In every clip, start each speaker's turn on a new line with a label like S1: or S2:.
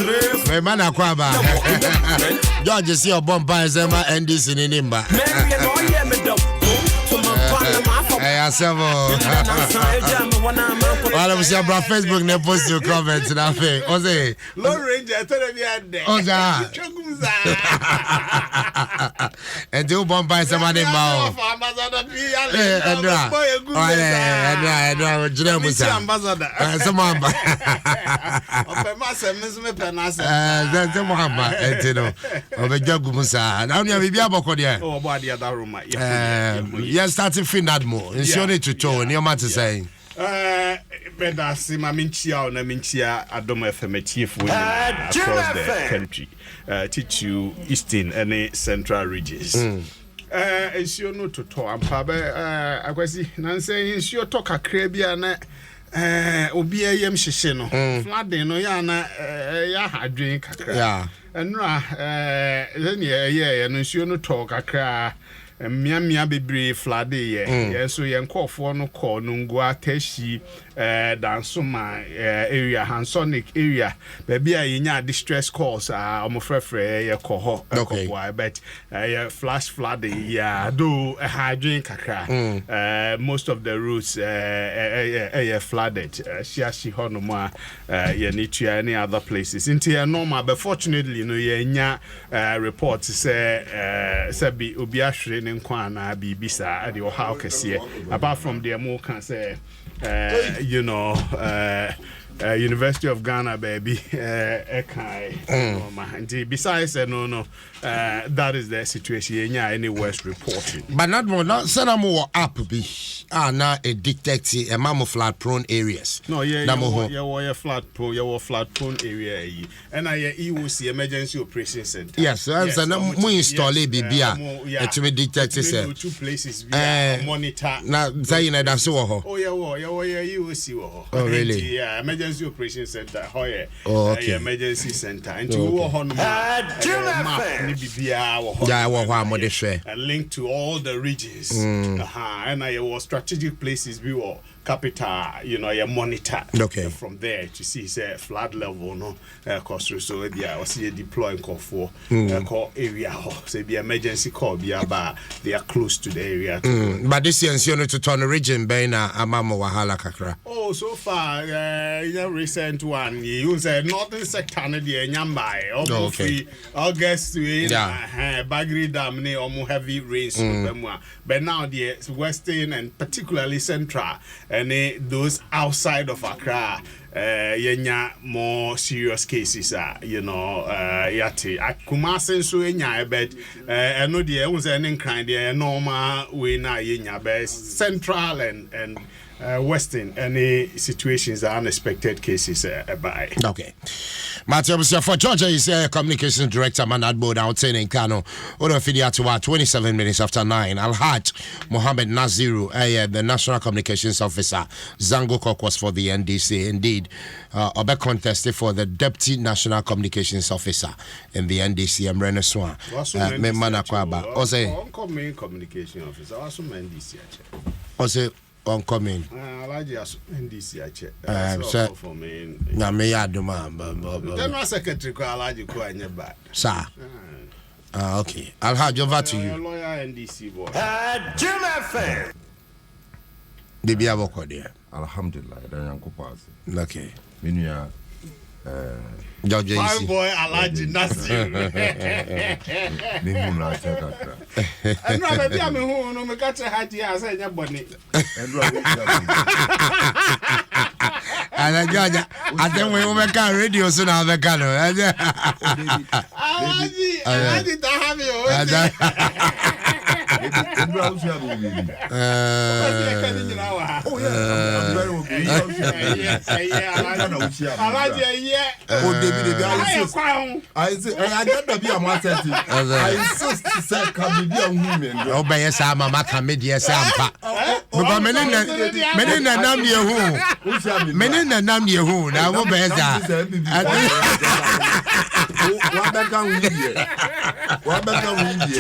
S1: My man Akwaba. George see your bomb by Zema and this in Nimba. Hey, several. All of your Facebook ne post your comments na fe. Oze.
S2: Lone Ranger tell me at there.
S1: Oza. And you bomb by somebody mao. Edra. Edra. Jina Musa.
S2: Ambassador.
S1: Someone.
S2: That's
S1: the Muhammad. Etino. Obejagu Musa. Now you be able to
S2: oh, body other room.
S1: Yes, starting Finadmo. It's only to show and your man to say.
S2: Better see my minchia na minchia Adom FM chief across the country. Teach you Eastern and Central regions. It's your no to talk. I was saying, it's your talk a crabia na obi ayem hihye no flooding no ya na ya hadwen kakra
S1: yeah
S2: enra then yeah no nsuo no talk kakra mia bebre flooding yeah so yen kofo no call no ngua tashi dansoma area Hansonic area baby yenya distress calls omofrefre ye koho ekobwa but flash flooding yeah do hadwen kakra most of the routes flooded she honoma ye nitua any other places into normal but fortunately no yenya reports say be obi ahwere ne nkwa na bibisa ade o how kese apart from the more can say you know University of Ghana baby besides no that is the situation any worse reporting
S1: but not more not send more up be na a detective a mammo flood prone areas
S2: no you flood prone area and EOC emergency operation center
S1: yes and we install bibia to be detective say
S2: two places monitor
S1: na say na that so
S2: EOC
S1: oh really
S2: yeah emergency operation center hoye
S1: okay
S2: emergency center and to wo hono linked to all the regions and I was strategic places we were capital you know you monitor from there to see say flood level no cost so there was see deploying call for call area say be emergency call be about they are close to the area
S1: but this year you to turn region bena amamo wahala kakra
S2: oh so far recent one you say northern sector na the nyambai almost August we Bagri Dam ne omo heavy rains but now the western and particularly central and those outside of Accra yenya more serious cases you know yati Kumasi so enya but no the won say any kind the normal we na yenya but central and western any situations are unexpected cases by
S1: okay Matthew for Georgia is communications director Manad Board outside in Kano or affiliate to 27 minutes after 9 Al-Haj Mohammed Naziru the national communications officer Zango Kokwas for the NDC indeed Obe contested for the deputy national communications officer in the NDC Mrene Swan Memana Kwaba Ose
S2: communication officer also NDC
S1: Ose oncoming
S2: NDC
S1: so for me na me aduma
S2: general secretary ko alaji ko anya bad
S1: sir okay I'll hand over to you
S2: lawyer NDC boy
S3: Jim
S1: bibi aboko there
S3: alhamdulillah dan yankopa
S1: okay
S3: menua
S1: George
S2: my boy alaji Nasir
S3: ni hunu atakaka
S2: enra baby am hu no me ka tre haji asa nya boni
S1: ana George atenwe o me ka radio so na me ka no
S2: alaji ta have you
S3: I get be a matter. I insist to say can be a woman.
S1: Oh, by yes, I'm a macamedia sampa. Because many nam ye who, many nam ye who, now, what better?
S3: Wabeka windy.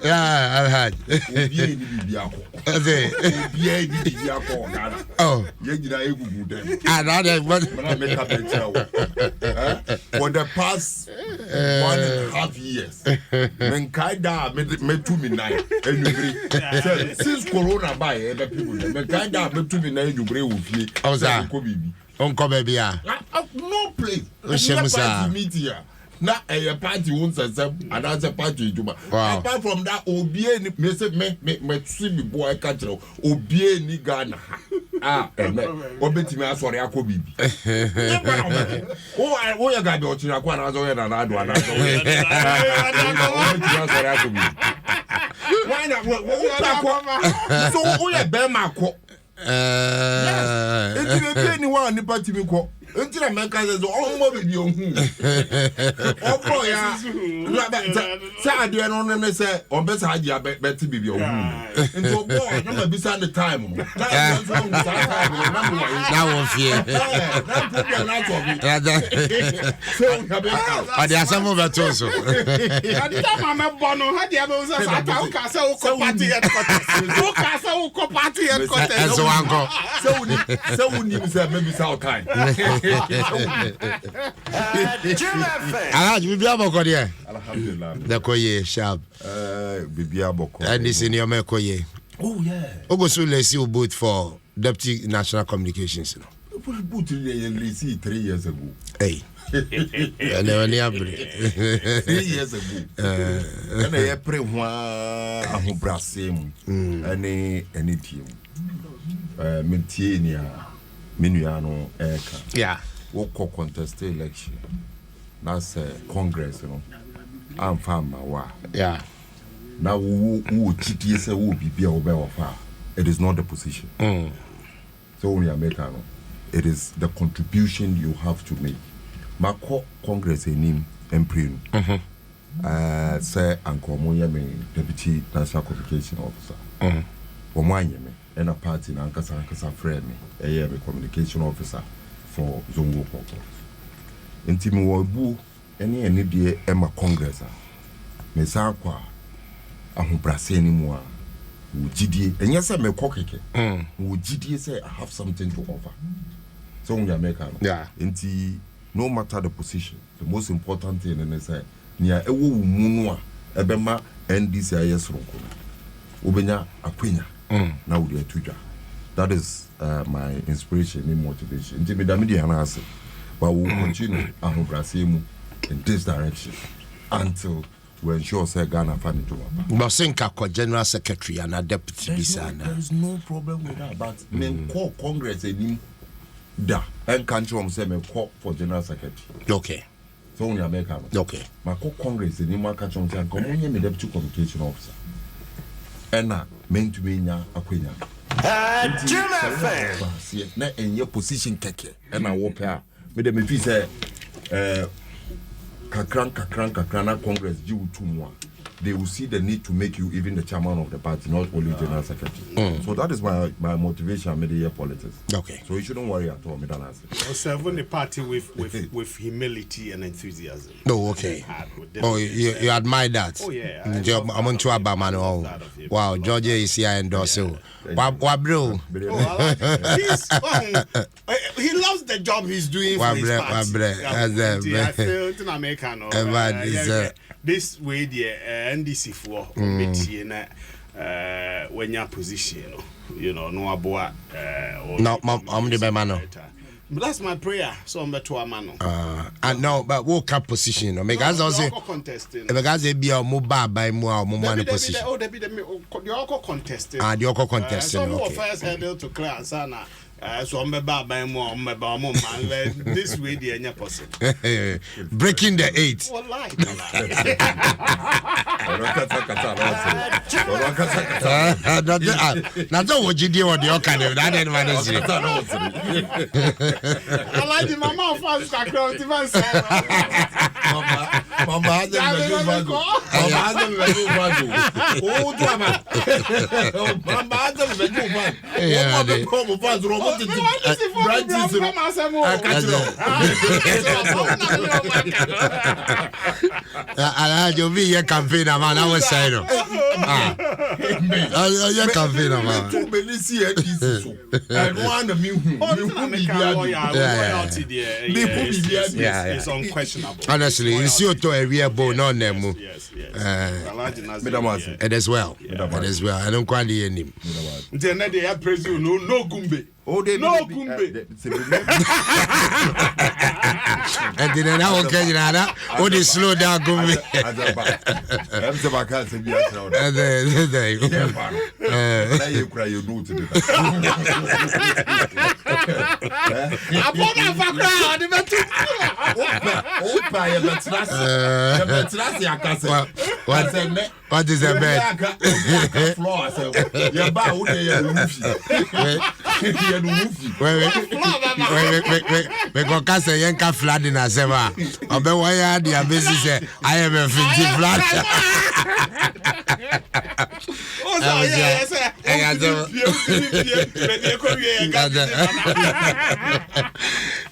S1: Yeah, I've had. Oh.
S3: For the past 1.5 years, Menkaida made 2 midnight. Since Corona by people, Menkaida made 2 midnight. You bring with me.
S1: Oh, sir. Uncle baby,
S3: no place.
S1: Media.
S3: Now a party won't say another party.
S1: Wow.
S3: Apart from that, Obie me see boy catch Obie ni Ghana. Obeti me asori akobi. Oh ya gabi ochira kwa na zo na ado ana. Obeti asori akobi. Why not? So oh ya be ma ko. Enti be pe ni wa ni party mi ko. Enti na me ka say oh mo be bi ohun. Obo ya. Say ade no no say on be say ade be ti bi ohun. Enti obo na ma bi say the time.
S1: Now one fear. I did some of that also.
S2: At the time I'm born, had the other say party at
S1: So uncle.
S3: So we need to maybe South time.
S1: We be able to go
S3: Alhamdulillah.
S1: the Koye sharp.
S3: Bibi aboko.
S1: And this in your Koye.
S3: Oh yeah.
S1: Ogosu let's see boot for Deputy National Communications.
S3: Put in 3 years ago.
S1: Hey. Never near
S3: 3 years ago. And I pray one ahubrasem. Any team. Mintinia. Minuano Eka.
S1: Yeah.
S3: Who contest the election. That's Congress, you know. I'm farmer.
S1: Yeah.
S3: Now who TTS will be over far. It is not the position. So when you are making it is the contribution you have to make. Mako Congress in him and pray. Say Uncle Moya Deputy National Communication Officer. Omanya me and a party in Ankasa friend me. A communication officer for Zongo Poko. Intimi Wabu any day Emma Congress. Mesakwa ahubrase ni mu a wujidie enya se me kokeke wujidie say I have something to offer. So we America no.
S1: Yeah.
S3: Nti no matter the position, the most important thing is say nia ewo mu no a ebema NDC ayesronko no obenya akwenya na wo de atudwa. That is my inspiration and motivation. Nti me da me dia na ase but we will continue ahubrase mu in this direction until we ensure say Ghana fan it over.
S1: But Sinka General Secretary and a Deputy Bisana.
S3: There is no problem with that. But men call Congress and da and country say me call for General Secretary.
S1: Okay.
S3: So we America.
S1: Okay.
S3: My call Congress and him country say come on me Deputy Communication Officer. And na men to me nya akwenya. Na in your position keke and I walk here. Me dem fi say Kakran Congress due to more. They will see the need to make you even the chairman of the party, not only general secretary. So that is my motivation. I made the year politics.
S1: Okay.
S3: So you shouldn't worry at all.
S2: Serving the party with humility and enthusiasm.
S1: Oh, okay. Oh, you admire that.
S2: Oh yeah.
S1: I'm on to Abamano. Wow, Georgia is here and also. What bro?
S2: He loves the job he's doing for his party. I feel to America no. This way the NDC for committee na when your position, you know, no aboa
S1: no, I'm the man.
S2: That's my prayer. So I'm better a man.
S1: And no, but what cap position? Because I say because they be a mobile by more money position.
S2: Oh, they be the all contesting.
S1: The all contesting.
S2: Some of first hurdle to clear sana. So I'm about by more this way the any person.
S1: Breaking the 8. That's what you do on the kind of that anyone is.
S2: I like the mama fast across the van.
S3: Mama
S1: You'll be your campaigner, man. I was saying, your campaigner, man.
S2: It's unquestionable.
S1: Honestly, it's your to a real bone on them. It as well. I don't quite hear him.
S2: Then they have presumed no gumbe. Oh, they no gumbe.
S1: And then I will get you now. Oh, they slow down gumbe. What is a bed? We go cast a yanka flood in a seva. Obe why the basis I am a 50 flood.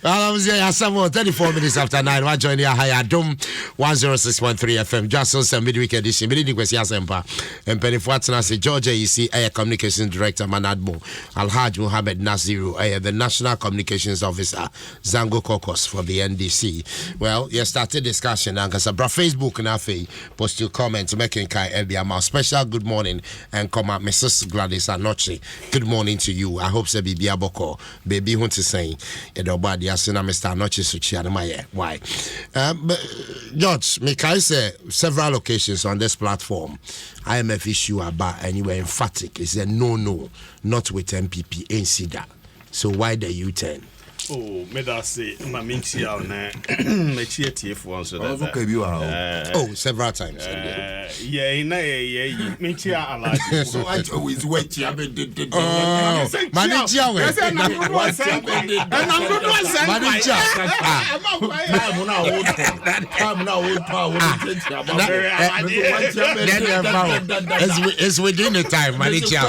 S1: Well, I was here 34 minutes after 9. We're joining Adom 106.3 FM. Dwaso Nsem midweek edition. Midweek was Yasempa. Mpensenpensenmu Georgia, you see, Communications Director Manadbo Alhaji Mohammed Naziru, the National Communications Officer Zango Caucus for the NDC. Well, you started discussion and Kasabra Facebook and Afi post your comments making Kai Elbiama. Special good morning and come out Mrs. Gladys Anoche. Good morning to you. I hope Sebi Biaboko baby want to say Edobadi Asuna Mr. Anoche Suchianamaye. Why? George, Mikai say several occasions on this platform. IMF issue about anywhere emphatic. It's a no, not with MPP in SIDA. So why the U-turn?
S2: Oh, me da say, ma minti out na me tie for so that.
S1: Several times.
S2: Yeah, minti ala.
S3: So I always wait here be
S1: manager we.
S3: Time
S1: it's within the time, manager.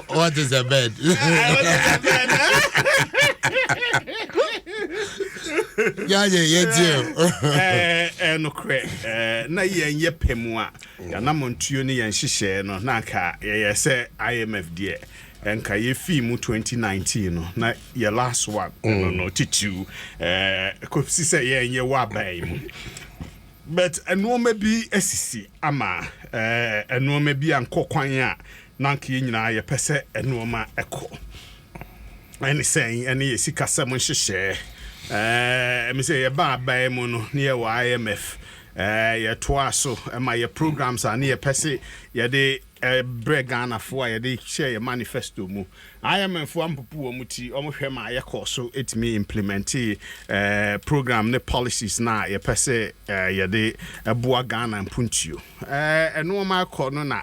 S1: What is a bed?
S2: No crack. Na ye pemwa. Ya na montuo ne yan hihye no na ka ye say IMF there. And ka ye fee mu 2019 no na ye last one no titu ko si say ye wa bai mu. But enwoma bi asisi ama enwoma bi ankokwan a na nka ye nyina ye pese enwoma ekọ. Any saying any sikasem nhyehyɛ me say ye ba bai mu no ne ye wa IMF ye toa so ma ye programs a ne ye pese ye de Bregana for ye de share your manifesto mu IMF ampupu omuti omohwe ma ye course it me implement program ne policies na ye pese ye de boa Ghana mpuntio eno ma kɔ no na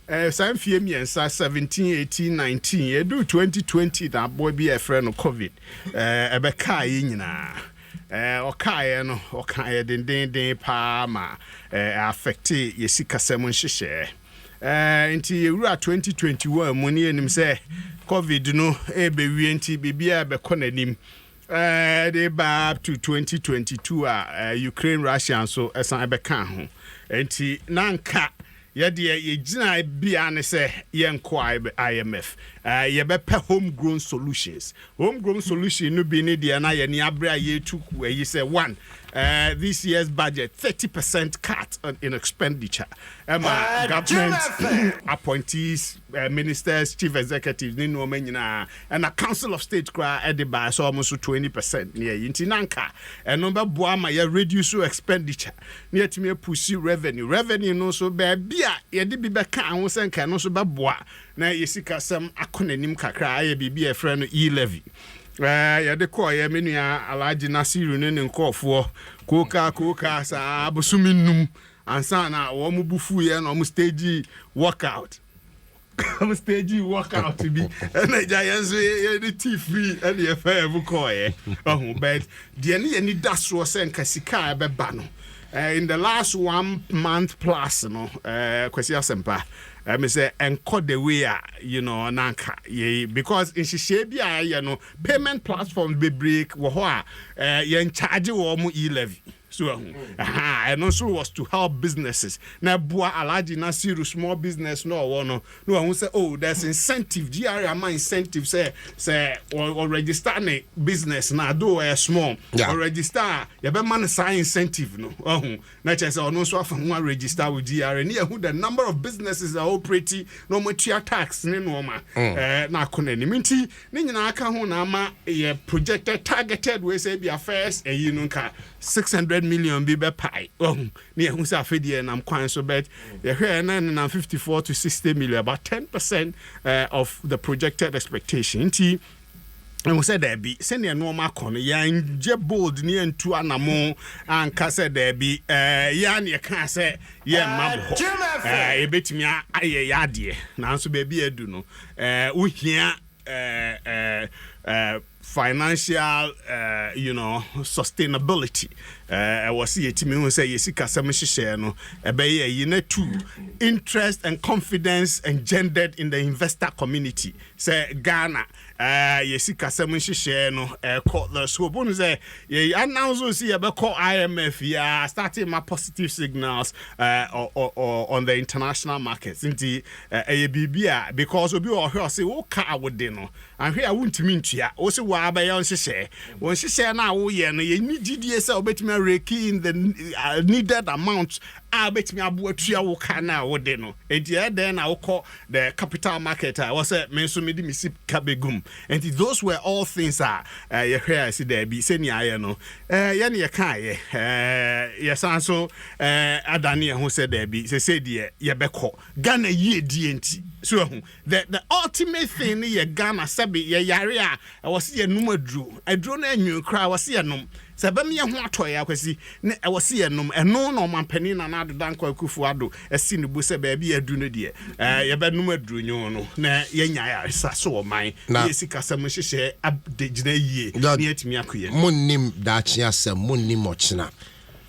S2: Sanfie miensa 17 18 19 ye do 2020 that boy be a friend of COVID ebeka ye nyina okaye no okaye den pa ma affect ye sikasem nhyehyɛ nti yewura 2021 mu ne enim sɛ COVID no ebewie nti bibia bekɔ nanim they ba up to 2022 Ukraine Russia so esan ebeka ho nti nanka ye gina bia ne se yenko IMF ye bepe homegrown solution no be ne dia na ye ni abra ye tuku ye say one this year's budget 30% cut in expenditure government appointees ministers chief executives ni no manyina and a council of state cry ediba so almost 20% near yintinanka and number boa ma ye reduce expenditure near to me push revenue no so be ye de bi beka ho senka no so beboa na yesika sam akonanim kakra aye bibia frɛ no e-levy ya de call ye menua Alhaji Nasiru ne nkofo koka sa abosuminum ansa na wo mu bufu ye na wo stage workout come stage work out to be and I giants tea free and the affair of coy. Oh, but the any dust was and Casika bebano. In the last 1 month plus, no, Kwasia Sempa, I say, and caught the way, Nanka, because in Shishabia, payment platforms be break, yen charge or mu e-levy. So, and also was to help businesses. Now, Bua Alaji Nasiru small business no one who say, oh, there's incentive. GRMA incentive say or register a business now do a small or register. You be man sign incentive no. Not just no so from one register with GRMA. Who the number of businesses are operating no material tax ni no ma. Na kone ni minti ni na aka ho na ma projected targeted we say be affairs ka 600 million be pie. Near who's a fiddy and I'm quite so bad. You're here 54 to 60 million, about 10% of the projected expectation. And we said there be send a normal corner, yan bold near and two anamo and cassa there be yan you can't say, mambo. A bit me a yardie. Now so baby I do know. We hear financial sustainability was see it me say yesika share no too interest and confidence engendered in the investor community say Ghana yesika share no the so bonus say announce see call IMF starting my positive signals on the international markets inti bibia because obi o here say wo ka wode no and here won't mean to o say wa ba yon share won share na wo ye no ye ni gidie say obetimi reki in the needed amount bet me abuatua wo kana wo de no enti then I will call the capital market I was say me so me di me sip kabegum and those were all things you hear see there be say nia no ye ne ye kan ye yes so adani ho say there be say de ye beko Ghana ye die enti so the ultimate thing ye Ghana sabi ye yare a was ye num adro na anwu kra was ye num Sabami ho atoya kwasi ne e wose yenum eno no mampani na na adodan kwa kufu ado esi ne bu se ba bi adu no de ye ba num aduru nyo no na yenya ya so man ye sika sam hyehye abdegina yie ne atimi akoye
S1: munnim da chi asem munnim ochina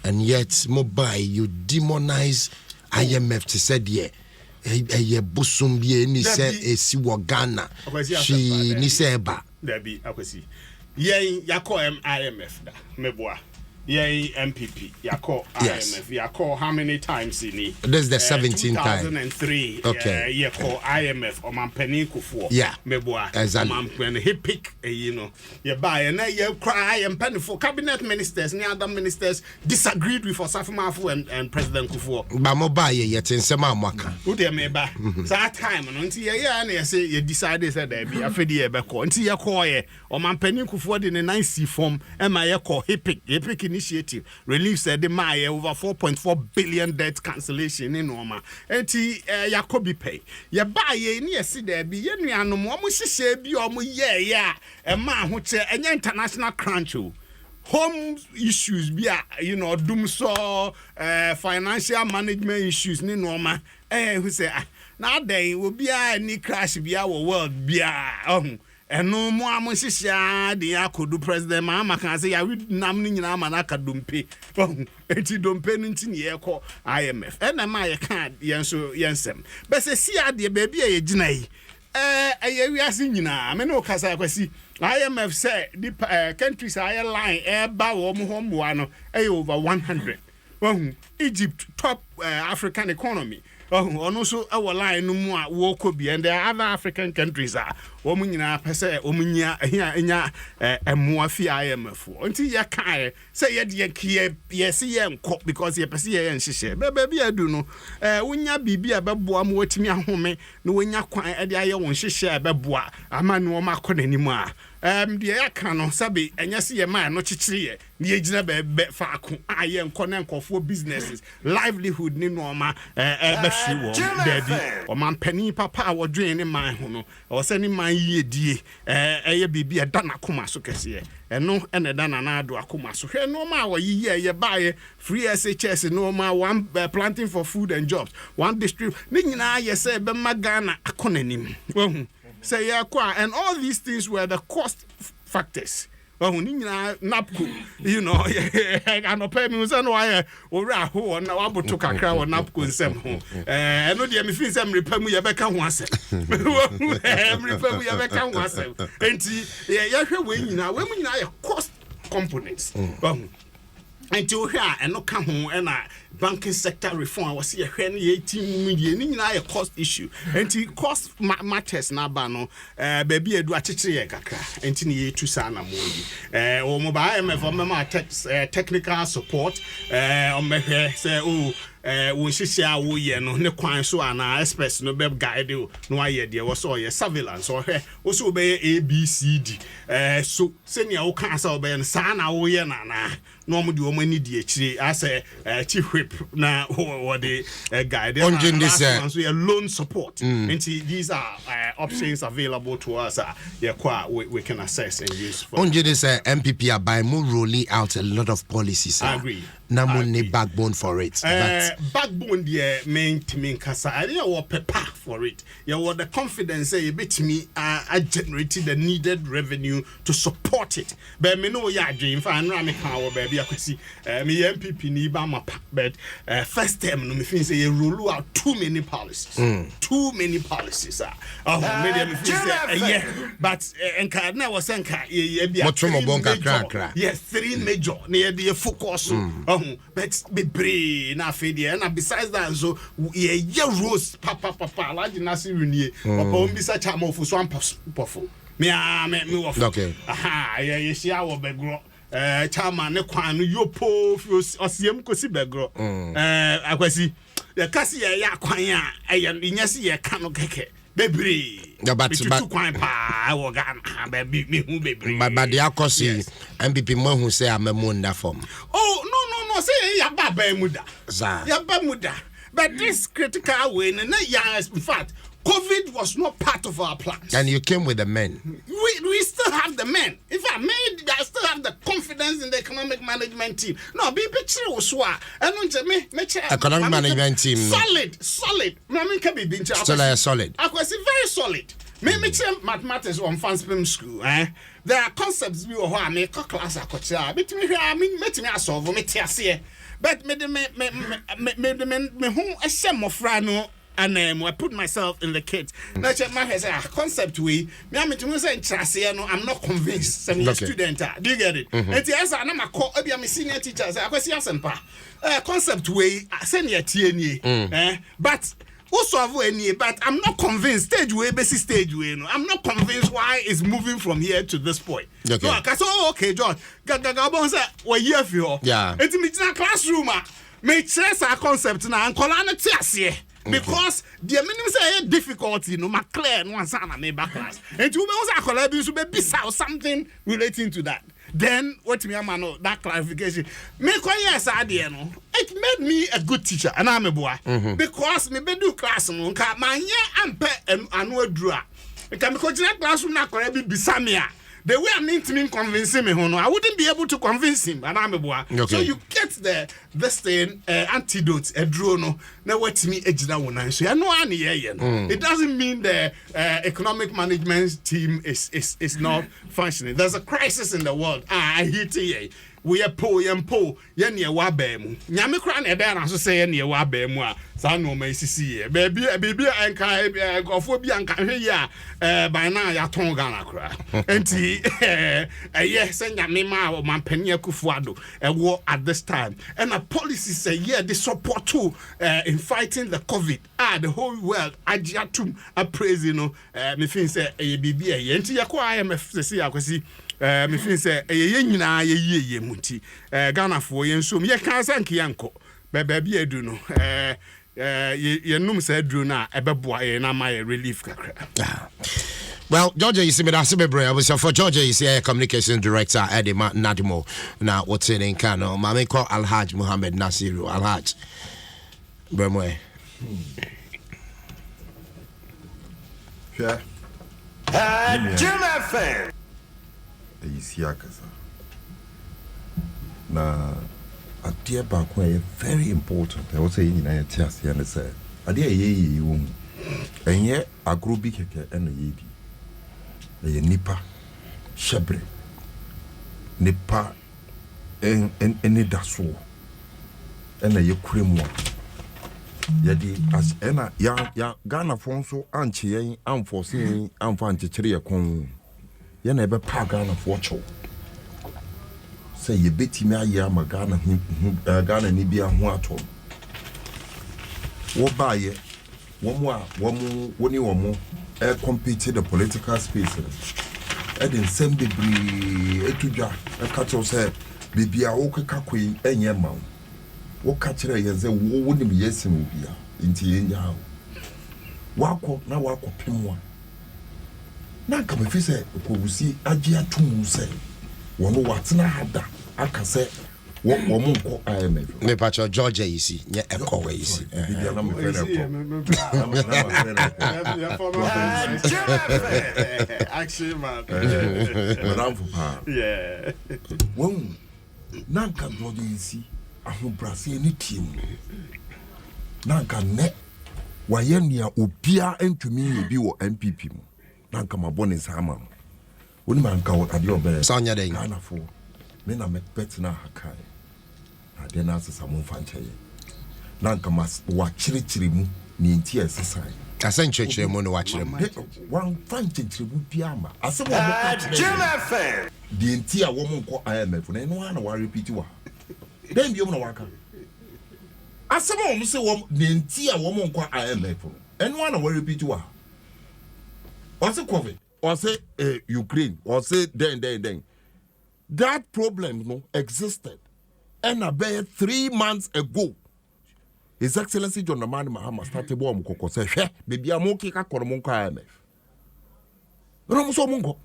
S1: and yet mobile you demonize IMF to said ye eye busum bi ni se esi wo Ghana she ni se eba
S2: there be akwasi Yay, Yako IMF da meboa. Yay, MPP, Yako IMF, Yako how many times in it?
S1: This is the 17th time.
S2: 2003.
S1: Okay.
S2: Yako IMF or Mampeni Kufu.
S1: Yeah.
S2: Meboa.
S1: Exactly.
S2: When he pick, you buy and you cry and penny for cabinet ministers, and other ministers disagreed with Osafo and President Kufu.
S1: Bamoba yet in Semamaka.
S2: Who they may buy? So that time, and until you say you decided that there be a Fedi Ebeko, until you call or Mampeni Kufu in a nice form, and my call he pick initiative relief said the Maya over 4.4 billion debt cancellation in Norma. Eti Yakobi pay. Ya buy ye near see there be ye no more share be or yeah a man who say any international crunch. Home issues be doom so financial management issues ni Norma. Who say now they will be any crash be our world be and no more amusisha the akodu president mama can say I would nam ni nyina ma na kadompe enti dompe ntin ye ko IMF and my card yenso yensem but say see ade baby e gina yi wiase nyina me no kasa kwasi IMF say the countries are line ba wo mo homboa no over 100 Egypt top African economy also our line no more walk be and there are other African countries are womunyina pese omunya enya emuafi IMF until ya kai say ye de kie yes ye nko because ye pese ye nhihye baby adu no wonya bibi abeboa mo watimi ahome no wonya kwan e de aye won hihye abeboa ama no ma kɔ nanim a the akano sabi enyasi ye man no chichire ni ejina be faako aye nko for businesses livelihood ni normal be hwe baby o man pani papa awodwen ni man ho no o se ni man yie die eye bibi e dana koma so kese eno ene dana na ado akoma so hwe normal wo yie ye bae free SHS normal one planting for food and jobs one district ni nyina ye se be magana akonanim wahu say and all these things were the cost factors. Well, napku, you know, and no pay me no why or who na abo to kakra or napku nsem. No dey me feel say me repay mu ye beka ho asem. Repay mu ye beka ho asem. Enti ye hwe we nyina we mu nyina ye cost components. Until here and no come home and banking sector reform was here 18 million in a cost issue. Until cost matters na bano baby edu achichire kakra until ye tu sana moyi o mobile MF technical support me say we shishia wo ye no ne kwan so ana express no be guide no aye de was all ye surveillance or wo so be ABCD so senior wo kan sa be na na wo ye na no mo de o mani di akire as chief whip na what the guide so a loan support and these are options available to us we can assess and use for
S1: onje this MPP are by more rolling out a lot of policies.
S2: I agree.
S1: Namone backbone for it.
S2: Backbone the main kasa. I didn't want paper for it. You want the confidence say bit me I generated the needed revenue to support it. But me know ya dream for and rami can baby I could see me MPP ni ba ma but first time no me feel say you roll out too many policies. Too many policies me feel say yeah but enka na was enka yes 3 major na dey focus but be na fede and besides that so ye rose papa large nasi renie opa mbisa chama ofu so ampofo me wo
S1: okay
S2: aha ye shia wo begro chama ne kwan no yopo osiem kosi begro akwasi ye kasi ye akwan a ye nyasi ye ka no keke bebre
S1: but
S2: kwan pa wo ga baby me hu bebre
S1: but the akosi MPP mo hu say amemo nda form
S2: no say ya baba muda ya baba muda but this critical way na in fact COVID was not part of our plans.
S1: And you came with the men.
S2: We still have the men. In fact, I still have the confidence in the economic management team. No, be true, swa.
S1: Economic management team.
S2: Solid.
S1: Still solid.
S2: I was very solid. Me mathematics on Mpensenpensenmu school. There are concepts we were how make class akocha. Me solve me tiase. But me who no. And I put myself in the kit. Now check my head. Concept way. Me am to say no. I'm not convinced. I'm a student. Do you get it? And yes, I'm a call. I'm a senior teacher. I was yasempa. Concept way. Senior TNA. But also but I'm not convinced. Stage way, basic stage way. No, I'm not convinced why it's moving from here to this point.
S1: Okay.
S2: So I say, okay, George. Gagabon say, we here for you.
S1: Yeah.
S2: It's me in a classroom. Me stress our concept now and call on it tiase. Because the minimum say difficulty no clear no answer na me back class and you also collab you be bisa something relating to that then what me am no that clarification me kwa yes ade no it made me a good teacher and I'm a boy because me be do class no ka manye ampe anu adura ka me ko jira classroom na collab bisa me a the way I'm intimate convincing me, I wouldn't be able to convince him. And I'm a boy. Okay. So you get this thing, antidote, a drone. Now what me ejina wona. So I know any it doesn't mean the economic management team is not functioning. There's a crisis in the world. I hate it. We are poor, ye near Wabem. Yamikran Edan, so say near Wabem. Sano may see, baby, and kai go for Bianca here by now. Ya Tongana cry. And yes, and Yamima or Mampenia Kufuado, a war at this time. And a policy say, yeah, the support too in fighting the COVID. The whole world, I jatum a praise, me fin say a BB, and Tiakwa IMF, I see. Me feel say ye nyina ye muti Ghana for yen so me kan sanki yanko baby edu no ye num say edu na ebeboa ye na my relief kakra
S1: Well, Georgia is me that's be brave. So for Georgia is a communication director Adom Nadimo. Now what's in Kano? Mami call Alhaj Muhammad Nasiru Alhaj. Bremwe.
S3: Yeah.
S4: Adom FM.
S3: Isiakasa. Na adeɛ baako a very important. I was saying in Ayatias and say adeɛ ye won. Enye agro bi keke ena ye bi. Eye nipa shebre. Nipa ene daso. Ena ye kuremu. Yadi as ena ya Ghana fonso anche yen amforce yen amfa anchekere ye kon. Ye na ebe pa Ghana fo cho. Say ye betimi aye ama Ghana Ghana ni bia ho ato. Wo ba ye womu compete the political space. Eden Nsem bebre etudwa e ka cho say bibia wo keka koi enye ma wo ka kire ye ze wo nim yesin obia nti yenya ha wako na wako pemwa na ka me fi say ko wusi age atum say wono watena hada aka say wo mo nko IMF
S1: Me pacho Georgia isi nye eko we isi.
S3: bibia na me fe
S2: Actually, man. Yeah.
S3: Won nanka Georgia isi ahobrase ni team nanka ne waye nia obia entumi ebi wo MPP mu nanka mabone sama woni manka wo ade obe
S1: Sonya den.
S3: Ghana fo me na me betina hakai na de na asesa mo fanchaye nanka mas wa chirichiri mu ni nti esesai
S1: Asenchechire mo no wachire mo.
S3: wan fanchiri mu biama asebo mo ka chire di nti a wo mo nko IMF na eno na wa repeat wa dem bi mo na waka asebo mo se wo di nti a wo mo nko IMF no eno na wa repeat wa o se COVID or say Ukraine or say then that problem no existed and about 3 months ago His Excellency John Dramani Mahama started bomb koko say hwe baby amoki ka koro monko IMF no so monko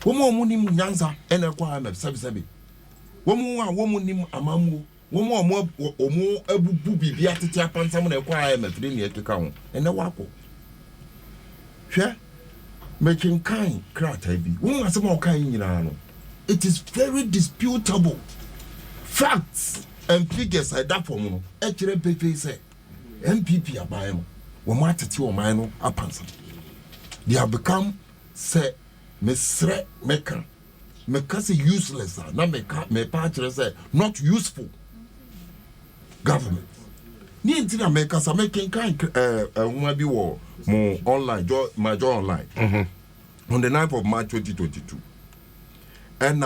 S3: womo nim nyanza ene kwa IMF sebi womo nim amamu womo abubu bibia tete apansam na kwa IMF de ne ekeka ho ene wako hwe making kind krata bi won asema o kan nyina no it is very disputable facts and figures like that for no e kire pepe say MPP aban no wo ma tete o man no apansa they have become say mesre meka say useless na me pa kire say not useful government ni ntina meka sa making kind won bi wo mo online my online on the 9th of March 2022 and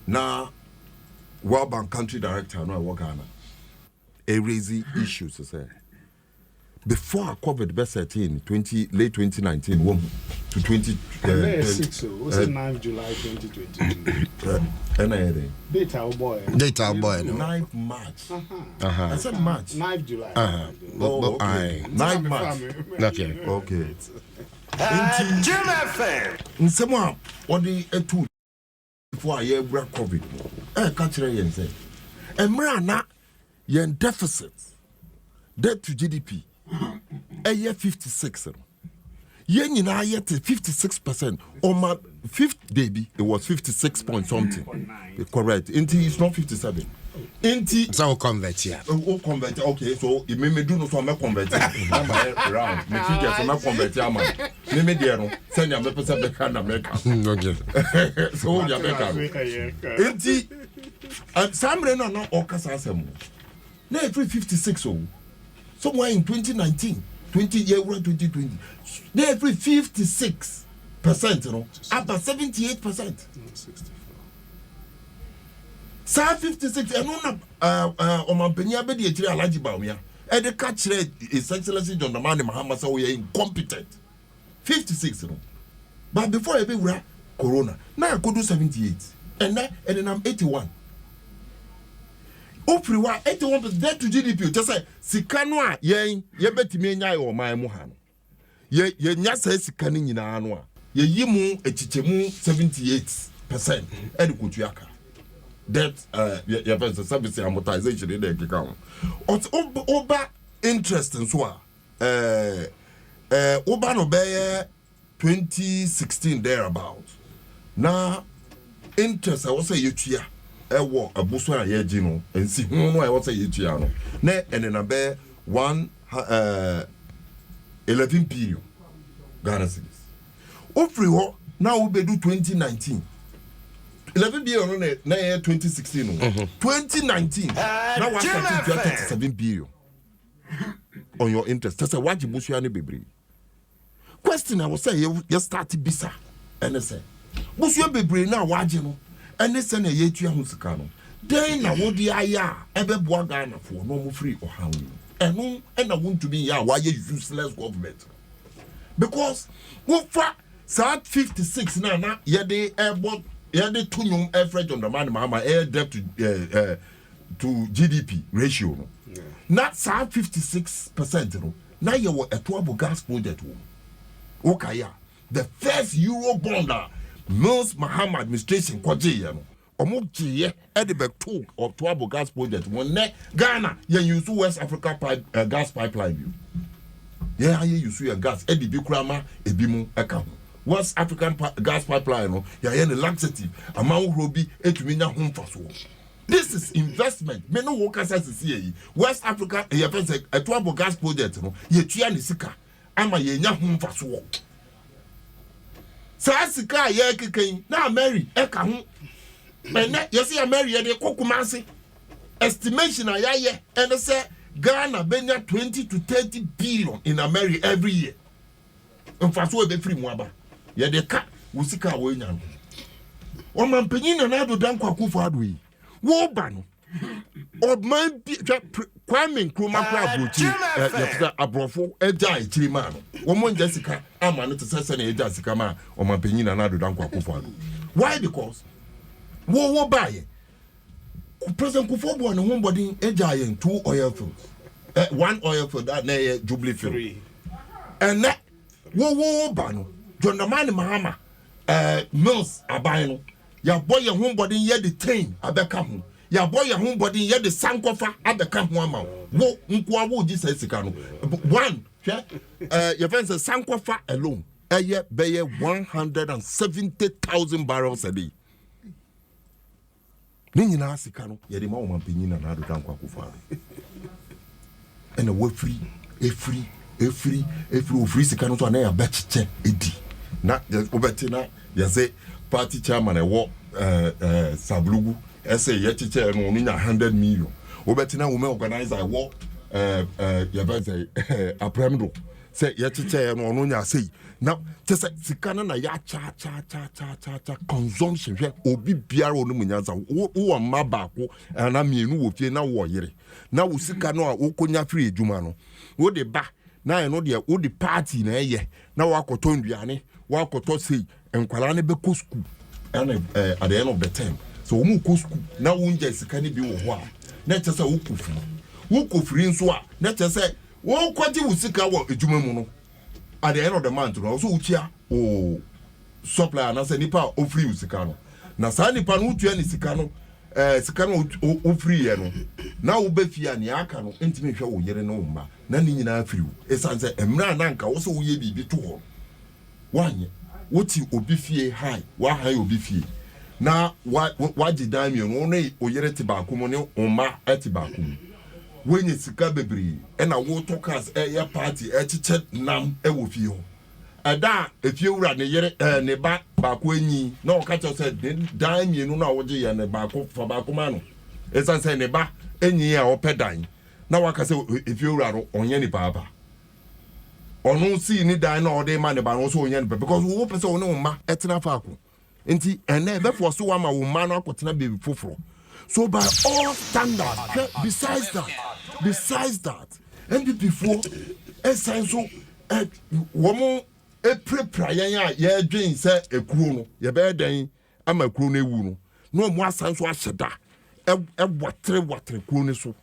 S3: now World Bank country director no work Ghana a raising issues to say before COVID best set in late 2019 to
S2: 6 was 9th July 2022 data boy
S1: no
S3: 9th March I said March
S2: 9th July
S3: 9th March okay
S4: Adom FM.
S3: Nsem a odi etu before ye bra COVID ka kire yen say emra na yen deficit debt to GDP ye 56 yen nyina ye 56% on my 5th baby it was 56 point something correct until it's not 57 Inti
S1: so convert here.
S3: Convert okay so it me do no so me convert round me figure so me convert am me there no send ya me pesa be can America
S1: Okay.
S3: so ya be can Inti samre no okasa asem na every 56 so why in 2019 2020 na every 56% no about 78% 56 and on Omampenia be the Alaji Baumia. And the catch rate is Excellency John Dramani Mahama so we are incompetent. 56 no. But before I be Corona, now I could do 78. And then I'm 81. Opriwa 81% debt to GDP. Just say Sikanwa ye betimi nya yo man mu ha no. Ye nya say sikani nyina no a. ye yimu echichemu 78% edi kutuaka that your service amortization in the account oba interest and so oba no be 2016 thereabout na interest I was say yetua ewo abuso na ye gi no ensi hu no I was say yetua no na ene na be 11 billion Ghana cedis ofri ho na wo be do 2019 11 billion na 2016 no 2019 now what started to 37 billion on your interest that's why you busu ani bebre question I was say you start bisa and say busu bebre na waje no and say na ye tua hu sika no den na wo di aya ebeboa Ghana for no mo free ohawu eno na want to be ya why useless government because wo fa sa 56 na ye dey airport yeah, the two young average on the man, mama, air debt to GDP ratio. No? Yeah. Not 56%. No? Now you were a 12 gas project. Okay, yeah. The first Euro bonder, Mills Mahama administration, Kwaji, Omoji, Edinburgh 2 of 12 gas project. When Ghana, you use West Africa gas pipeline. Yeah, you use your gas, Eddie Bikrama, Ebimu, account. West African gas pipeline, no, ya any laxative, amount robi, etumina home for so. This is investment. Me no workers as see West Africa, ya pense a 12 gas project, no, ye tua ni sika, ama ye nya home for so. Sa sika ye keken, na Mary, eka ho. Me you see Mary ye de kokumase. Estimation ya ye, and say Ghana benya 20 to 30 billion in America every year. In fact, we be free mwaba. Ya de ka wusika wo nya no o man penyin na do dan kwakufo adoi wo ba no o man Kwame Nkrumah kwa abrochi ya fisa abrofo eja ekiri ma no wo mo nja sika ama no tsese na eja sika ma o man penyin na do dan kwakufo adoi why because wo ba ye President Kufuor bo no hombodin eja ye 2 oil fields 1 oil field that na Jubilee field and that wo ba no John Dramani Mahama Mills aban ya boy ya hombody ye the train abeka ho ya boy ya hombody ye the sankofa abeka ho ama wo nko awo ji sika no one your friends sankofa alone eye be 170,000 barrels a day ni nyina sika no ye de ma wo mampanyin na do dan kwa kufa and we free free sika no to na ya bechiche edi na obeti na ya say party chairman ewo sablugu say ye chiche no nya 100 million obeti na women organizer ewo ya ba say apremdo say ye chiche no nya say na tese sika na ya cha consumption hwe obi biara onu munyanza wo ma baako na mienu wo fie na wo yere na wo sika no a wo konya free edwuma no wo de ba na eno de wo de party na eye na wakoto nduane wakoto sei enkwala ne be ko school and at the end of the term so wo mu ko school na wo nja sika ne bi wo ho a na tese wo kofiri nso a na tese wo kwaji wo sika wo edwuma mu no at the end of the month no so utia o supply na say nipa o free usika no na sa nipa no utua ni sika no o free ye no na wo be fia ne aka no ntimi hwe wo yere no mba na ni nyina free esan say emra na nka wo so wo ye bibi to ho wanye woti obi fie high wa high obi fie na wa gidan mi no no o yere ti ba ko mo ne o ma eti ba ko when you sika bebre and a wo talkers ya party chiche nam e wo fie ho ada efie wura ne yere ne ba ko anyi na o ka cho say dan mienu na wo je ye ne ba ko fa ba ko ma no esan say ne ba anyi a opedan na wa ka say efie wura ro onye ni baba onu si ni dan na o de ma ne ba no so onye ni because wo pese wo ne ma etena fa ko enti ene be for so wa ma wo ma no akotena baby foforo. So by all standards, besides that, NPP for essential woman a pre-prayer ye dream say a chrono, ye bear day, I'm a chrono wuno. No more sense was shada. What chrono so.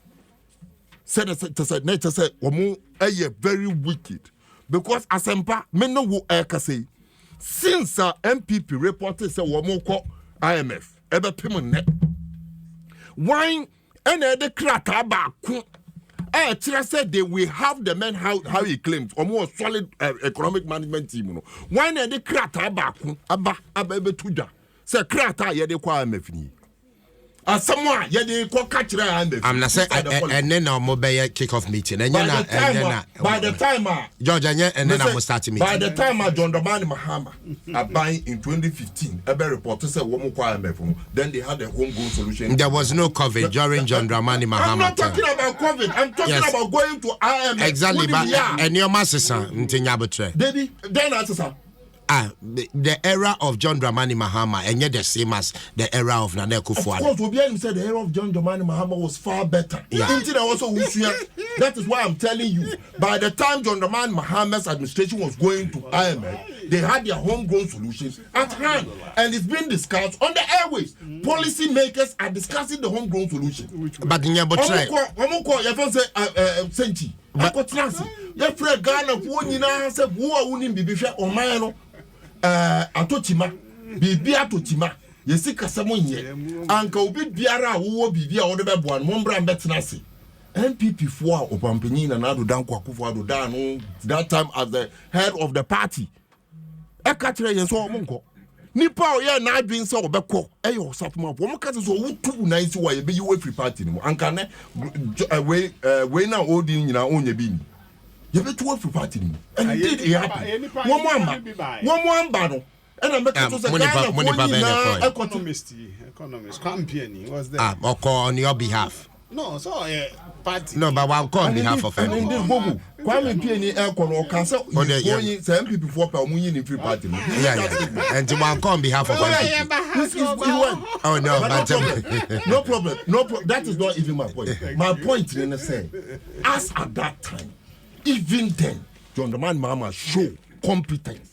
S3: Said nature said woman a very wicked. Because asempa men no wo eka say since MPP reported say womoko IMF ebe pim net wine and the krata baako Tira said they will have the men how he claims or more solid economic management team no wine and the krata baako aba ebe tuda say krata ye de kwa IMF ni someone ye dey ko catch
S1: I'm not saying and then our mobile kick-off meeting and
S3: by the time
S1: George and then I will start meeting.
S3: By the time John Dramani Mahama buying in 2015 a report said woman IMF then they had a homegrown solution.
S1: There was no COVID during John Dramani Mahama.
S3: I'm not talking about COVID. I'm talking about going to IMF.
S1: Exactly, but and your master
S3: Baby, then answer.
S1: The era of John Dramani Mahama and yet the same as the era of Nana Akufo-Addo.
S3: Of course, Obianim said the era of John Dramani Mahama was far better.
S1: Yeah.
S3: That is why I'm telling you, by the time John Dramani Mahama's administration was going to IMF, they had their homegrown solutions at hand. And it's been discussed on the airways. Policy makers are discussing the homegrown solution.
S1: But in your portrait,
S3: Senti. Yefre Ghana who nyina se wo woni bibihwe oman no atotima bibia atotima yesi kasamo nye anka obi biara wo bibia wo de beboa no mbra mbetena se NPP for opampanyin na Nado Dankwa Akufo-Addo da no that time as the head of the party eka kire yen so omonko nipa o ye na adwin se obekọ eyo sapuma wo ka se so wutu na isi wa ye be you free party no anka ne we na odi nyina onye bi ni you be to free party ni and did it happen one amba no and I make to say
S2: economist campaign was there
S3: on
S1: your behalf.
S2: No, so party.
S1: No, but I'll call on behalf of
S3: everyone. Kwame Pieni Elkono can say some people for Pamuyin in free party.
S1: Yeah, and to one call on behalf of oh no, but
S3: no problem. That is not even my point. My point in say, as at that time, even then, John Dramani Mahama show competence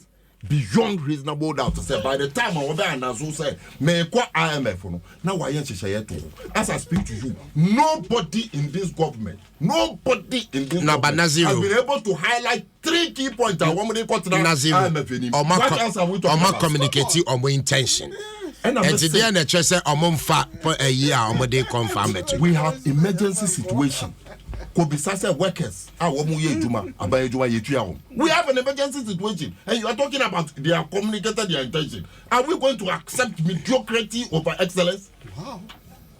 S3: beyond reasonable doubt to say by the time I was there and as say me kwa IMF no now why yen cheshe to as I speak to you nobody in this government has been able to highlight 3 key points I want to cut down IMF what else are we talking about
S1: communicating on my intention and today na chese omfa for a year omode confirm it
S3: we have emergency situation could be such workers. We have an emergency situation, and you are talking about they have communicated their intention. Are we going to accept mediocrity over excellence?
S2: Wow.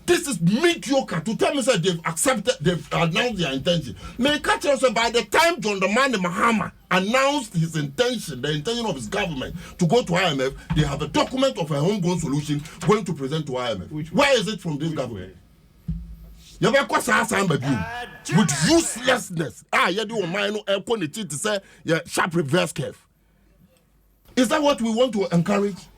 S3: This is mediocre to tell me that they've announced their intention. May catch us by the time John Dramani Mahama announced his intention, the intention of his government to go to IMF, they have a document of a homegrown solution going to present to IMF. Where is it from this government? With uselessness. You do mind to say sharp reverse curve. Is that what we want to encourage?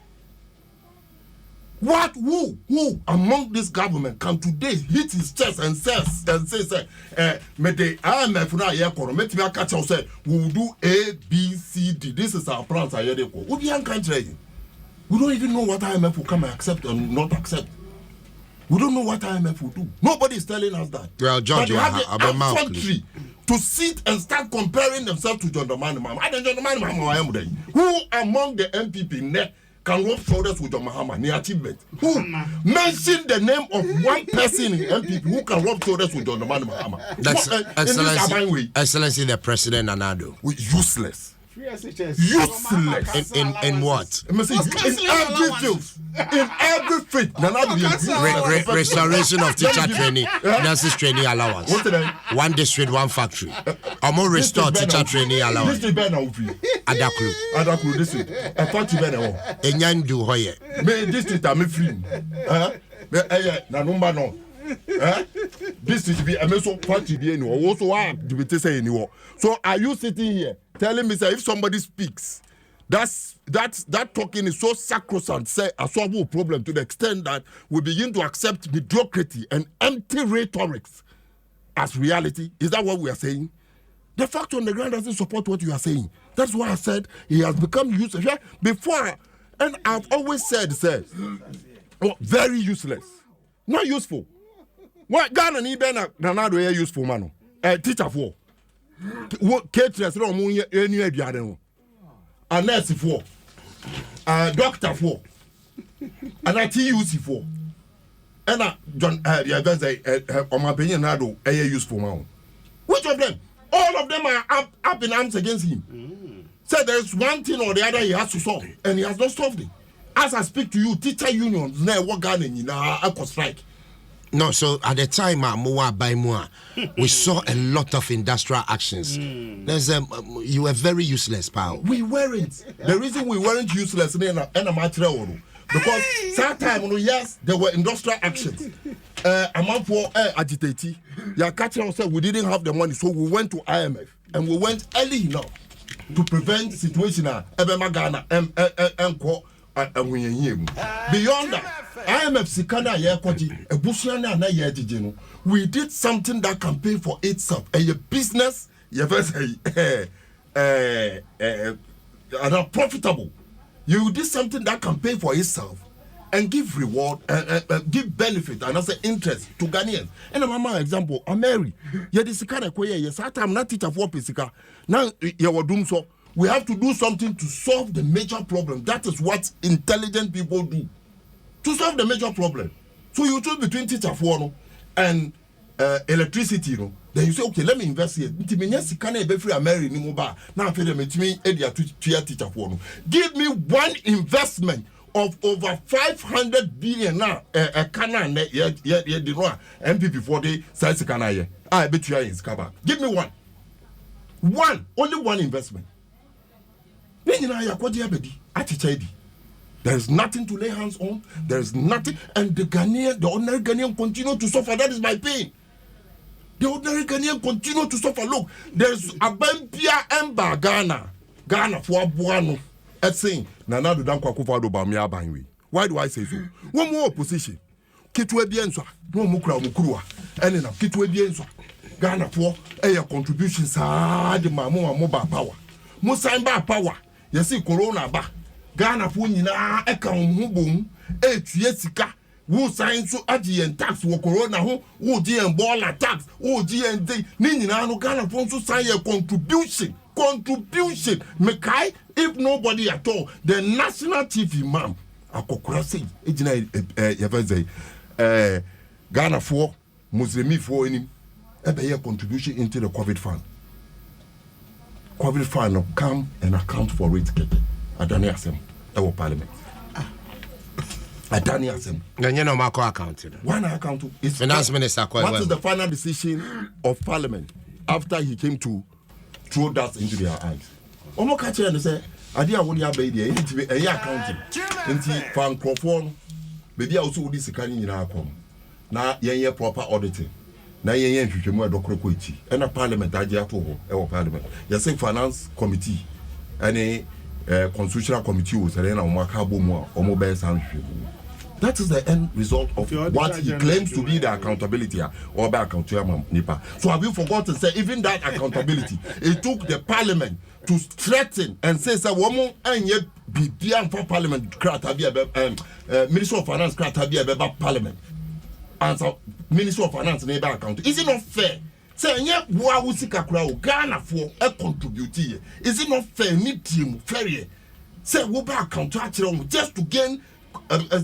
S3: Who among this government can today hit his chest and say, me the IMF na ye koro, me me catch us say we will do A, B, C, D. This is our plans. We don't even know what IMF will come and accept or not accept. We don't know what IMF will do. Nobody is telling us that.
S1: Well, George,
S3: you have the infantry to sit and start comparing themselves to John Dramani Mahama. Who among the MPP can rub shoulders with John Mahama? The achievement. Who mention the name of one person in MPP who can rub shoulders with John Dramani Mahama?
S1: That's Excellency the President Anado.
S3: Useless. Useless.
S1: In what?
S3: In every field. In every field.
S1: Restoration of teacher training, nurses training allowance. 1 district, 1 factory. More restore teacher training allowance.
S3: Adaklu district. I thought you better.
S1: Enyandu hoye.
S3: Me district I'm free. Na number no. This is be a meso party be any also debate say any. So are you sitting here telling me say if somebody speaks that talking is so sacrosanct say a solvable problem to the extent that we begin to accept mediocrity and empty rhetorics as reality? Is that what we are saying? The fact on the ground doesn't support what you are saying. That's why I said he has become useless. Before, and I've always said very useless, not useful. What Ghana ni be na Nado ye useful man teacher for what caterers no mo any aduane no a nurse for doctor for and a TUC for and John Omapenyan Nado useful now. Which of them? All of them are up in arms against him. So there's one thing or the other he has to solve, and he has not solved it. As I speak to you, teacher unions now what Ghana in strike.
S1: No, so at the time, we saw a lot of industrial actions. There's you were very useless, pal.
S3: We weren't. The reason we weren't useless in a material because that time, yes, there were industrial actions. Amount for agitating. Yeah, catching ourselves. We didn't have the money, so we went to IMF and we went early enough to prevent situation. Ghana beyond that. IMF Sikana Yakoji, a Bushiana na Yajino. We did something that can pay for itself. A business, you are profitable. You did something that can pay for itself and give reward, give benefit, and also interest to Ghanaians. And a mama example, a Mary, you did Sikana Koya, yes, I'm not teacher for Pisika. Now you were doomed so. We have to do something to solve the major problem. That is what intelligent people do. To solve the major problem. So you choose between teacher for and electricity, then you say, okay, let me invest here. Give me one investment of over 500 billion now. MPP for the size I bet you in Skaba. Give me one. Only one investment. There is nothing to lay hands on. There is nothing. And the ordinary Ghanaian continue to suffer. That is my pain. The ordinary Ghanaian continue to suffer. Look, there is a Bempia Emba Ghana for Buano. It's saying, Nana do Danko Kufado Bamia Bangui. Why do I say so? One more opposition. Kitwe Bienso, no Mukra Mukurua. And enough, Kitwe Bienso. Ghana for a contribution. The Mamu Moba power. Musaimba power. You see, Corona ba. Ghana for nyina eka ho bom etua sika wo san so agien tax wo corona ho wo gien bola tax wo gien dey ni nyina no Ghana for so san ye contribution me kai if nobody at all the national chief imam akokora say ejina ye Ghana for muslimi for enim ebe ye contribution into the COVID fund no come and account for it keke Adani Nsem, our parliament. Adani Nsem.
S1: Then you know my account.
S3: One account is
S1: finance minister.
S3: What is the final decision of parliament after he came to throw that into their eyes? Omo catcher and say, "Adia wodi abedi, you need to be a accounting." Inti fan crofon, baby also wodi sikani nyina akom. Na yen proper auditing. Na yen hwehwemu adokoro echi. E na parliament agye ato ho e wo parliament. You say finance committee any constitutional committee was that is the end result of what he claims to be the accountability or by accountability. So have you forgotten to say even that accountability it took the parliament to threaten and say woman and yet be for parliament Minister of Finance parliament and so Minister of Finance neighbor account. Is it not fair? Say yeah, Ghana for a contribute. Is it not fair? Need team fair. Say we back contract just to gain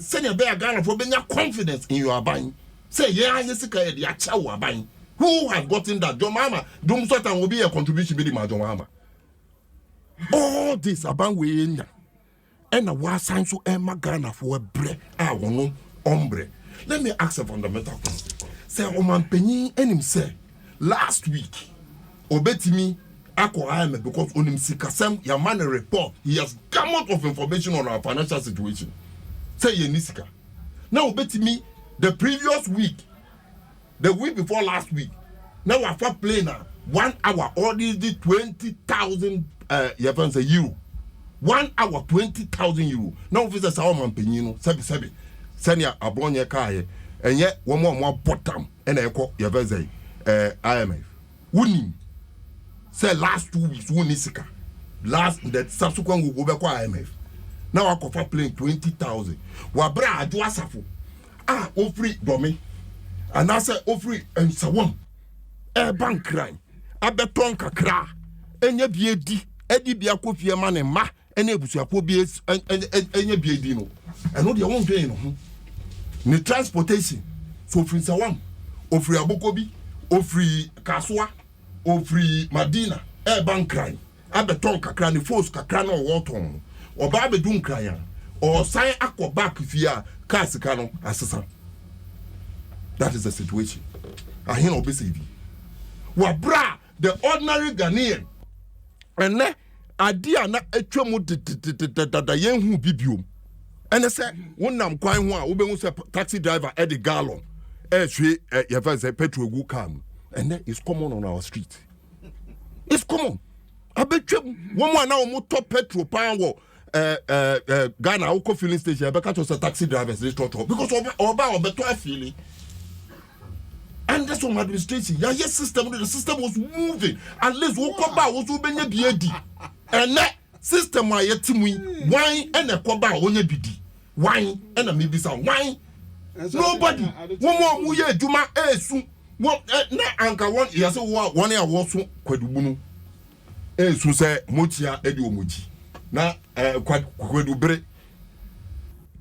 S3: senior bear Ghana for being confidence in your buying. Say yeah, Jessica, the achawa buying. Who has gotten that? John Mama, don't sort will be a contribution with my John Mama. All this about we in and a war sign so Emma Ghana for a bread. I want no ombre. Let me ask a fundamental question. Say Oman Penny and him say. Last week, Obetimi Ako because on him Sikasem Yamane report, he has gamut of information on our financial situation. Say Yenisika. Now Obetimi, the previous week, the week before last week, now I for playing 1 hour already 20,000 euro. 1 hour 20,000 euro. Now visitors are man penino, sebi. Senya abonye kaye, and yet one more bottom and I call Yavenze. IMF. Winning. Say last 2 weeks, Wunisika. Last the subsequent will go back to IMF. Now I could playing 20,000. Wabra Dwaso Offrey Domi. And I say Offrey and Sawam. Bank crime. Abeton kakra. Enye biedi. Edi biako fie mane ma. ene busuapo bi enye bi edi no eno de won hwe no ho ni transportation so free sawam ofri aboko bi ofri kasoa ofri madina bankran abeton kakra ni force kakra na woton oba abedu nkran ya or sign akọ back fia car sika no asesa. That is the situation. Ahin obesidi wa bra the ordinary Ghanaian ene adia na atwam da yenhu bibiom ene se wonam kwan ho a wobehu se taxi driver Eddie Gallon hwe ye fa se petrol gu kam ene is common on our street. It's common abetwam wo mo na wo top petrol pan wo Ghana wo filling station e be catch us taxi drivers dey trot because oba obeto afili. And that's what my administration. Yeah, yes, the system was moving. At least what koba was ubenya biedi. And that system why yetimu wine and a koba onye bidi. Wine and a maybe some wine. Nobody. One more muye juma esu. What na anka one yes one year was kwadubunu. Esu se motia edi omoji. Na kwadubre.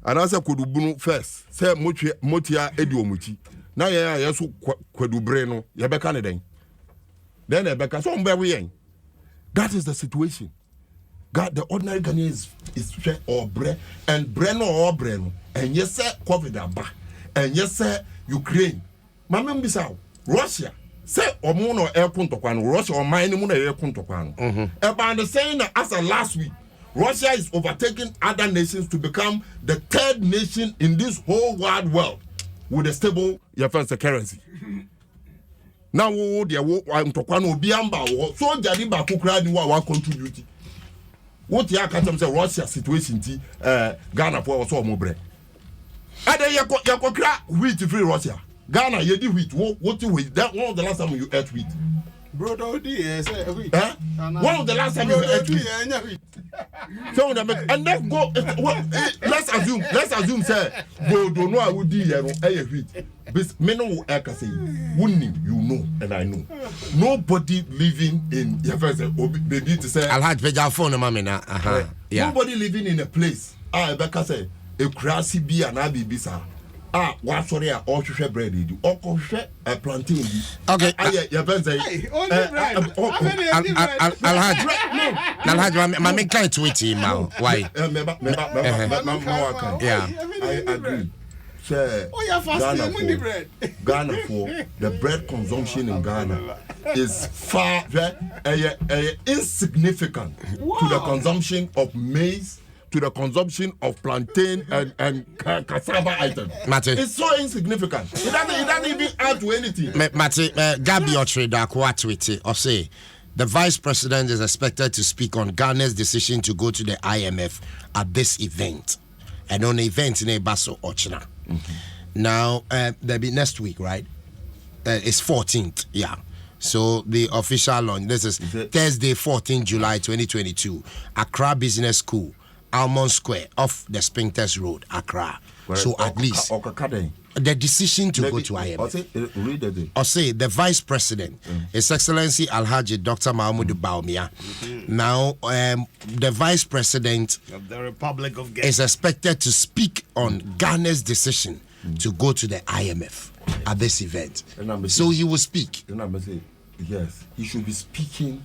S3: And I said kwadubunu first. Say motia edi omoji. Na ya so kwadubre no ye beka ne den then e beka so mbe we yen. That is the situation. God, the ordinary Ghanaian is share or bre and bre no or bre no and yes sir COVID aba and yes sir Ukraine mama mbisa Russia say omo no e kuntokwa no Russia o man mu na e kuntokwa no about the saying that as of last week Russia is overtaking other nations to become the third nation in this whole wide world with a stable your fancy currency. Now wo dia wo ntokwa no obi amba wo so jari ba kokra ni wa contribute. What ya ka say Russia situation ti Ghana for so mo bre. Ade yakokra wheat free Russia. Ghana ye di wheat what wheat that one of the last time you ate wheat.
S2: Bro do di wheat.
S3: One of the last time you ate wheat. So and let's go let's assume say go do no I would di here no wheat. But me no eka say wunnim you know and I know. Nobody living in your first baby to say
S1: I'll have your phone mama na yeah.
S3: Nobody living in a place Rebecca say a crassy be an abibisa. What sorry or hwehwe bread di or hwehwe a plantain di.
S1: Okay.
S3: Your friend say
S1: I'll have my make kind tweet him now. Why?
S3: Yeah. I agree. Ghana for the bread consumption in Ghana is far insignificant to the consumption of maize, to the consumption of plantain and cassava items. It's so insignificant. It doesn't even add to anything.
S1: Gabi Otreda tweet or say the vice president is expected to speak on Ghana's decision to go to the IMF at this event. And on the event in Baso Ochina. Now there'll be next week, right? It's 14th, yeah. So the official launch. This is Thursday, 14th July 2022. Accra Business School, Almond Square, off the Spintex Road, Accra. So at least the decision to go to IMF. Or say the Vice President, His Excellency Alhaji Dr. Mahmoud Bawumia. Now, the Vice President
S2: of the Republic of Ghana
S1: is expected to speak on Ghana's decision to go to the IMF at this event. So he will speak.
S3: Yes, he should be speaking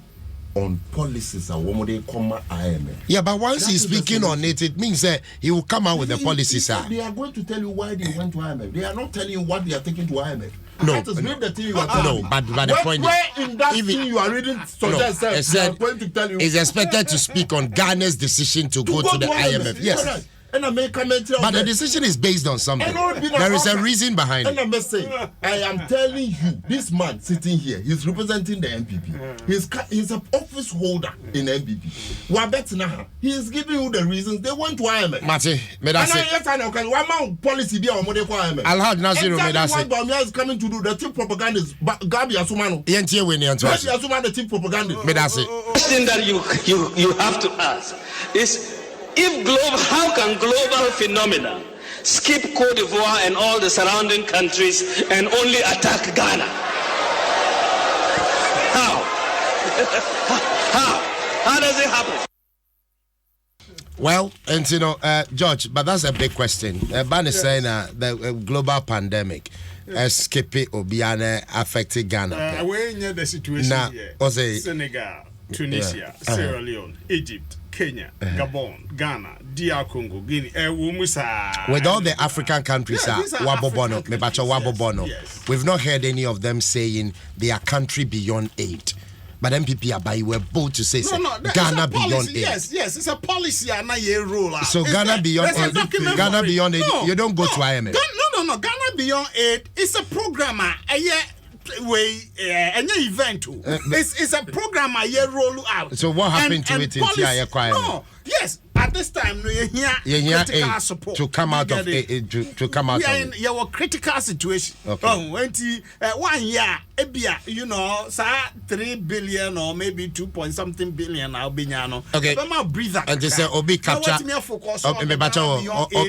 S3: on policies and what they come IMF.
S1: Yeah, but once he's speaking on it, it means he will come out with the policies.
S3: They are going to tell you why they went to IMF. They are not telling you what they are taking to IMF.
S1: No,
S3: the thing you are
S1: no, but the point
S3: where in that thing you are reading suggests they are going to tell you
S1: is expected to speak on Ghana's decision to go to the IMF. Yes.
S3: Correct. And I make comment.
S1: But the decision is based on something. There is a reason behind it.
S3: And I'm saying, I am telling you, this man sitting here, he's representing the MPP. He's an office holder in MPP. Wabetna, he is giving you the reasons they went to IMF.
S1: Mate,
S3: one man policy be on model for IMF.
S1: Alhaj Nasiru
S3: What Bawumia is coming to do, the chief propagandist, Gabi Asumano.
S1: Gabi
S3: Asumano, the chief propagandist.
S5: The question that you have to ask is, how can global phenomena skip Cote d'Ivoire and all the surrounding countries and only attack Ghana? How? How does it happen?
S1: Well, and George, but that's a big question. Ban is saying the global pandemic escape Obiane affected Ghana.
S2: We know the situation here. Senegal, Tunisia, Sierra Leone, Egypt, Kenya, Gabon, Ghana, DR Congo, Guinea,
S1: with all the African countries, Wabobono, we've not heard any of them saying they are country beyond aid. But MPP were bold to say Ghana beyond aid.
S2: Yes, it's a policy and a year rule.
S1: So Ghana beyond aid, Ghana beyond aid, you don't go to IMF.
S2: No. Ghana beyond aid is a programmer. An event. It's a program a year roll out.
S1: So what happened to it in TIA?
S2: No, yes. At this time, you hear critical support
S1: to come out of it. To come out
S2: of it. We are in a critical situation.
S1: Okay.
S2: 1 year, you know, 3 billion or maybe 2-point-something billion. I'll be
S1: okay. And they say Obi capture.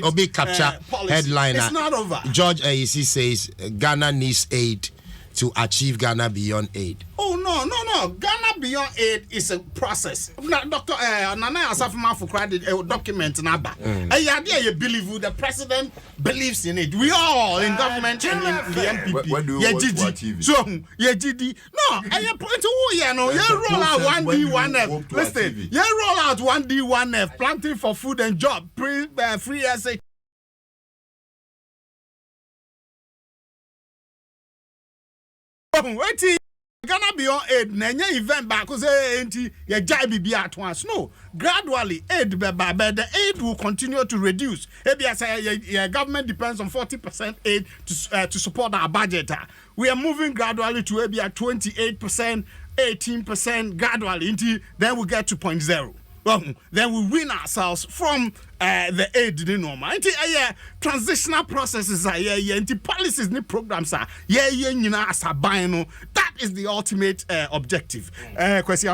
S1: Obi capture headliner.
S2: It's not over.
S1: George AEC says Ghana needs aid to achieve Ghana beyond aid.
S2: Oh no. Ghana beyond aid is a process. Dr. Nana Asafuma for credit document naba. You believe the president believes in it. We all in government and in the MPP.
S3: What do you want to achieve?
S2: So GD. No, you roll out 1D 1F. Listen, you roll out 1D 1F, planting for food and job, free SA. Wait, Ghana beyond aid, Nanya event back because you jai be at once. No, gradually aid the aid will continue to reduce. Maybe I say your government depends on 40% aid to support our budget. We are moving gradually to maybe at 28%, 18% gradually. Then we get to 0.0. Well, then we win ourselves from the aid normal. Transitional processes are policies and programs are that is the ultimate objective. That's the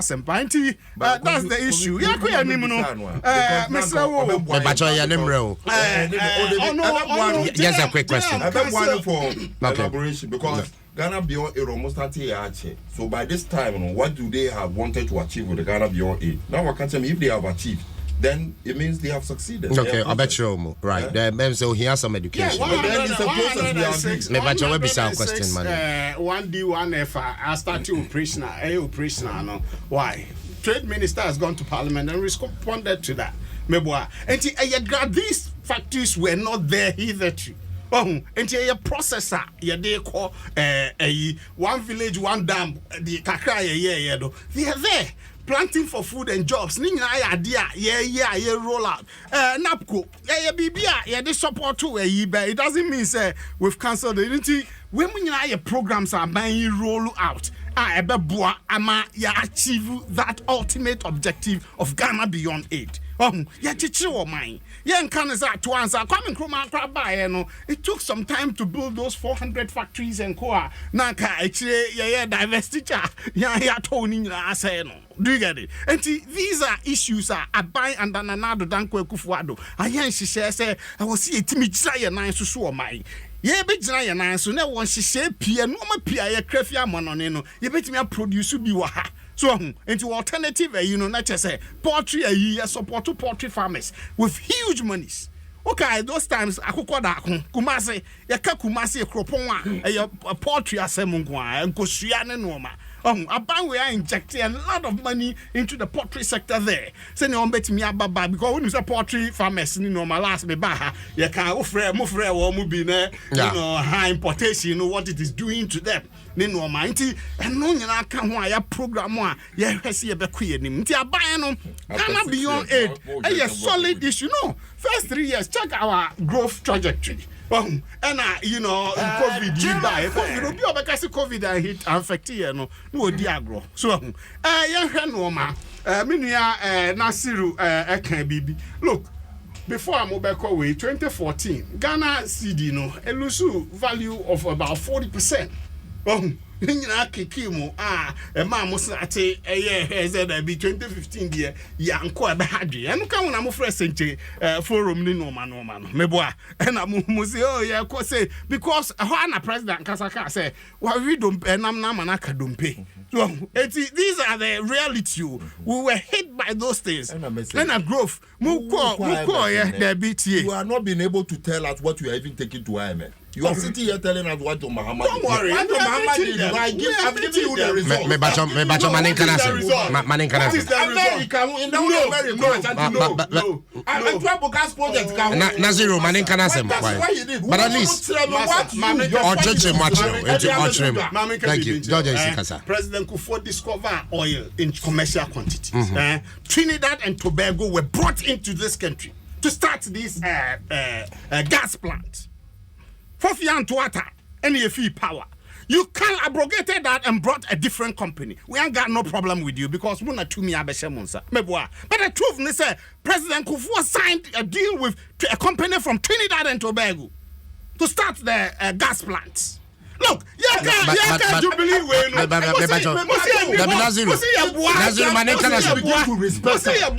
S2: issue.
S1: Just a quick question.
S3: Elaboration because Ghana beyond aid almost so by this time, what do they have wanted to achieve with the Ghana beyond aid? Now I can tell me if they have achieved, then it means they have succeeded.
S1: Okay, I bet you right. So he has some education.
S2: But then it's a process.
S1: Me but you be some question, man.
S2: 1D 1F I started operational. No, why? Trade minister has gone to parliament and responded to that. And these factories were not there hitherto. And a processor, they call one village, one dam, the Kakra, they are there planting for food and jobs. Nina idea, roll out. Napco, they support too, but it doesn't mean say we've cancelled it. When we programs are buying roll out, achieve that ultimate objective of Ghana beyond aid. It took some time to build those 400 factories and coa. Do you get it? And these are issues are buying and another Danko Kufuado. She say I will see a timid giant nice to show my. Big giant answer. Now, once she say Pia, no more Pia, Crefia Mononeno, you bet me a produce be waha. So, into alternative, not just say poultry a year support to poultry farmers with huge monies. Okay, those times, Akukoda, Kumase, Yaka Kumasi, Kropona, a poultry assembly, and Koshiana Noma. We are injecting a lot of money into the poultry sector there. Send you bet me ababa because when you say poultry farmers, my last me baha, you can offer or mubine, high importation, what it is doing to them. No mighty and no can program one. See a bequeath. Ghana beyond aid. A solid issue. No, first 3 years, check our growth trajectory. And COVID, you die. COVID and hit affect you, no diagro. So, Noma, Minia Nasiru, Bibi. Look, before I move back away, 2014, Ghana CD, a loose value of about 40%. Oh, nyina kiki mu ma mo sate that be 2015 there yanko abahadwe eno ka wona mo fresh senche forum ni no meboa na mo say oh yeah ko say because na president kasaka say wa we don't nam na manaka dompe. So these are the reality. We were hit by those things. And a growth. You
S3: are not being able to tell us what you are even taking to IMF. You are sitting here telling us what Muhammad.
S2: Don't worry.
S3: What Muhammad did. I've given you the result.
S1: Me bacho manin kana say. Manin kana say.
S3: America in the America. No. I'm a trouble gas project.
S1: Naziro manin kana say. But at least thank you.
S2: President Kufuor discovered oil in commercial quantities. Trinidad and Tobago were brought into this country to start this gas plant. For water, any power. You can abrogate that and brought a different company. We ain't got no problem with you because we're not to me abeshemunsa. But the truth is that President Kufuor signed a deal with a company from Trinidad and Tobago to start the gas plants. Look, you believe
S1: Nazir manin kana say.
S3: President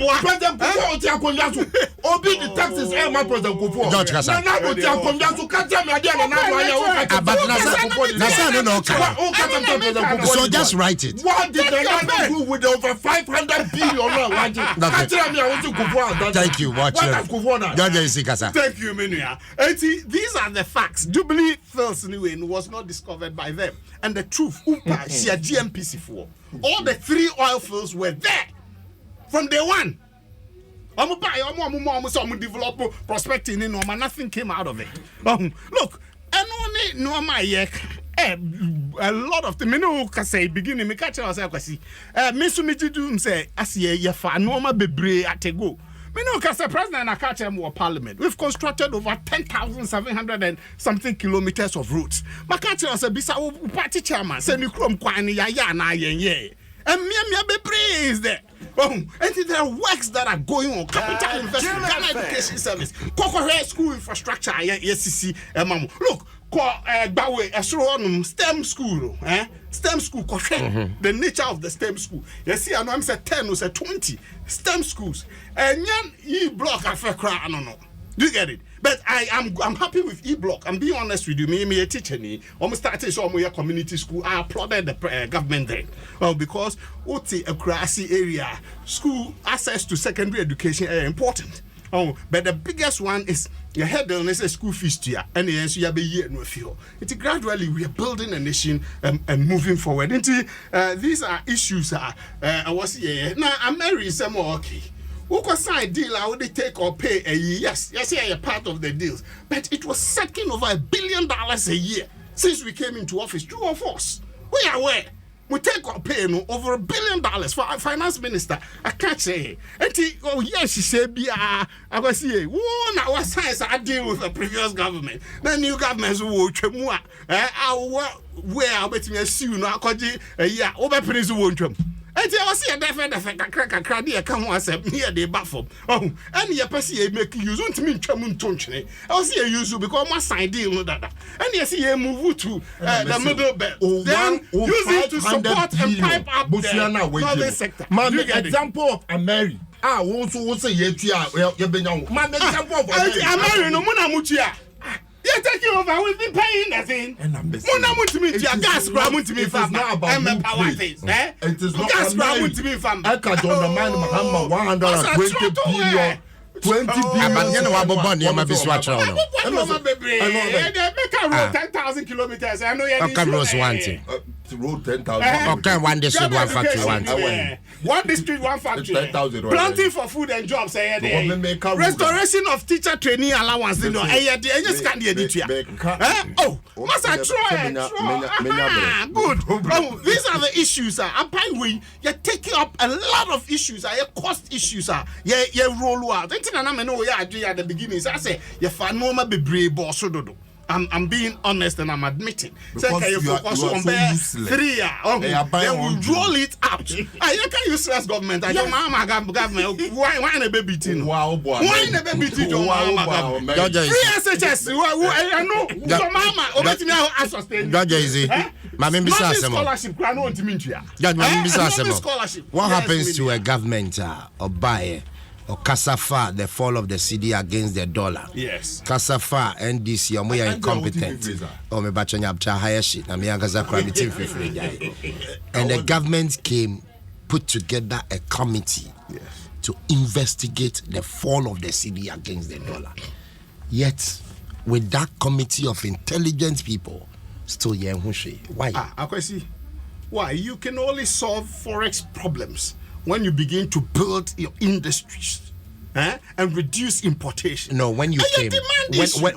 S3: Kufuor obi the taxes my President Kufuor.
S1: George Kasa. So just write it.
S3: What did the do with over 500 billion?
S1: Thank you. Watch it.
S2: Thank you, Minia. These are the facts. Jubilee Fields anyway was not discovered by them. And the truth, she a GMPC4. All the 3 oil fields were there from day one. Develop prospecting in Norma, nothing came out of it. Look, and only Norma a lot of the menu can say beginning me catch ourselves. Missumiti do say, as ye fa Norma bebre at a go. Me know because the president and catch him parliament. We've constructed over 10,700 and something kilometers of roads. Makachi was a bisa party chairman. Say ni krom kwani ya na ye. And me bebre is there. And there are works that are going on. Capital investment, Ghana Education Service, Kokore School Infrastructure, yes, look, STEM school, STEM school, the nature of the STEM school. You see, I know I'm saying 10 or 20 STEM schools. And E-block, I don't know. Do you get it? But I'm happy with E-block. I'm being honest with you. Me a teacher, almost started some community school. I applauded the government then. Well, because Oti a grassy area, school access to secondary education are important. But the biggest one is your head on a school fees to you, and the answer you have a year no feel. It's gradually we are building a nation and moving forward. These are issues. I was here now. I'm married some okay. Who can sign deal? I would take or pay a year. Yes, you're part of the deals. But it was sucking over $1 billion a year since we came into office. True or false? We are aware. We take or pay over $1 billion for our finance minister. I can't say. Oh yes, she said, I was here. Now what science I deal with the previous government. The new government will chemua. Where I bet me a sue now. Yeah, over Prince won't. And I was here, definitely, I come once near the bathroom. Oh, and your person make use on to me, Chamun Tonchine. I was here, you because my side deal with that. And yes, he move to the middle belt. Then use it to support and pipe up the sector.
S3: My example of America. Also say, yes, you've been young. My example of
S2: America, no Munamuchia. You're taking over. We've been paying nothing.
S3: And I'm
S2: gas to me from power things.
S3: It is not
S2: gas to me from
S3: I can't undermine Muhammad 120 billion. 20 billion.
S1: But you know what Bonnie am be swatch on.
S2: I make a road 10,000 kilometers. I know you're
S1: okay, Rose wanting.
S3: Road 10,000.
S1: Okay, one district, one factory,
S2: one district, one factory.
S3: 10,000.
S2: Planting for food and jobs. Restoration of teacher training allowance. You know, just can't hear it. Oh, must I try? Good. These are the issues. You're taking up a lot of issues. Cost issues. You roll out. I know at the beginning. I say, you find no more be brave boss. I'm being honest and I'm admitting.
S3: Because you are so useless.
S2: 3 years. They will roll it out. You can useless government. I don't government. Why a baby teen?
S3: Wow, boy.
S2: Why a baby teen? 3 SHS. I know. Your mama. Let me sustain.
S1: Easy.
S2: scholarship.
S1: What happens to a government or buy or Kasafa, the fall of the CD against the dollar?
S2: Yes.
S1: Kasafa, NDC, or we are incompetent. Or me bachanya abcha higher shit. And the government came, put together a committee to investigate the fall of the CD against the dollar. Yet, with that committee of intelligent people, still why?
S2: Akwesi, why? You can only solve forex problems when you begin to build your industries and reduce importation.
S1: No, when you came,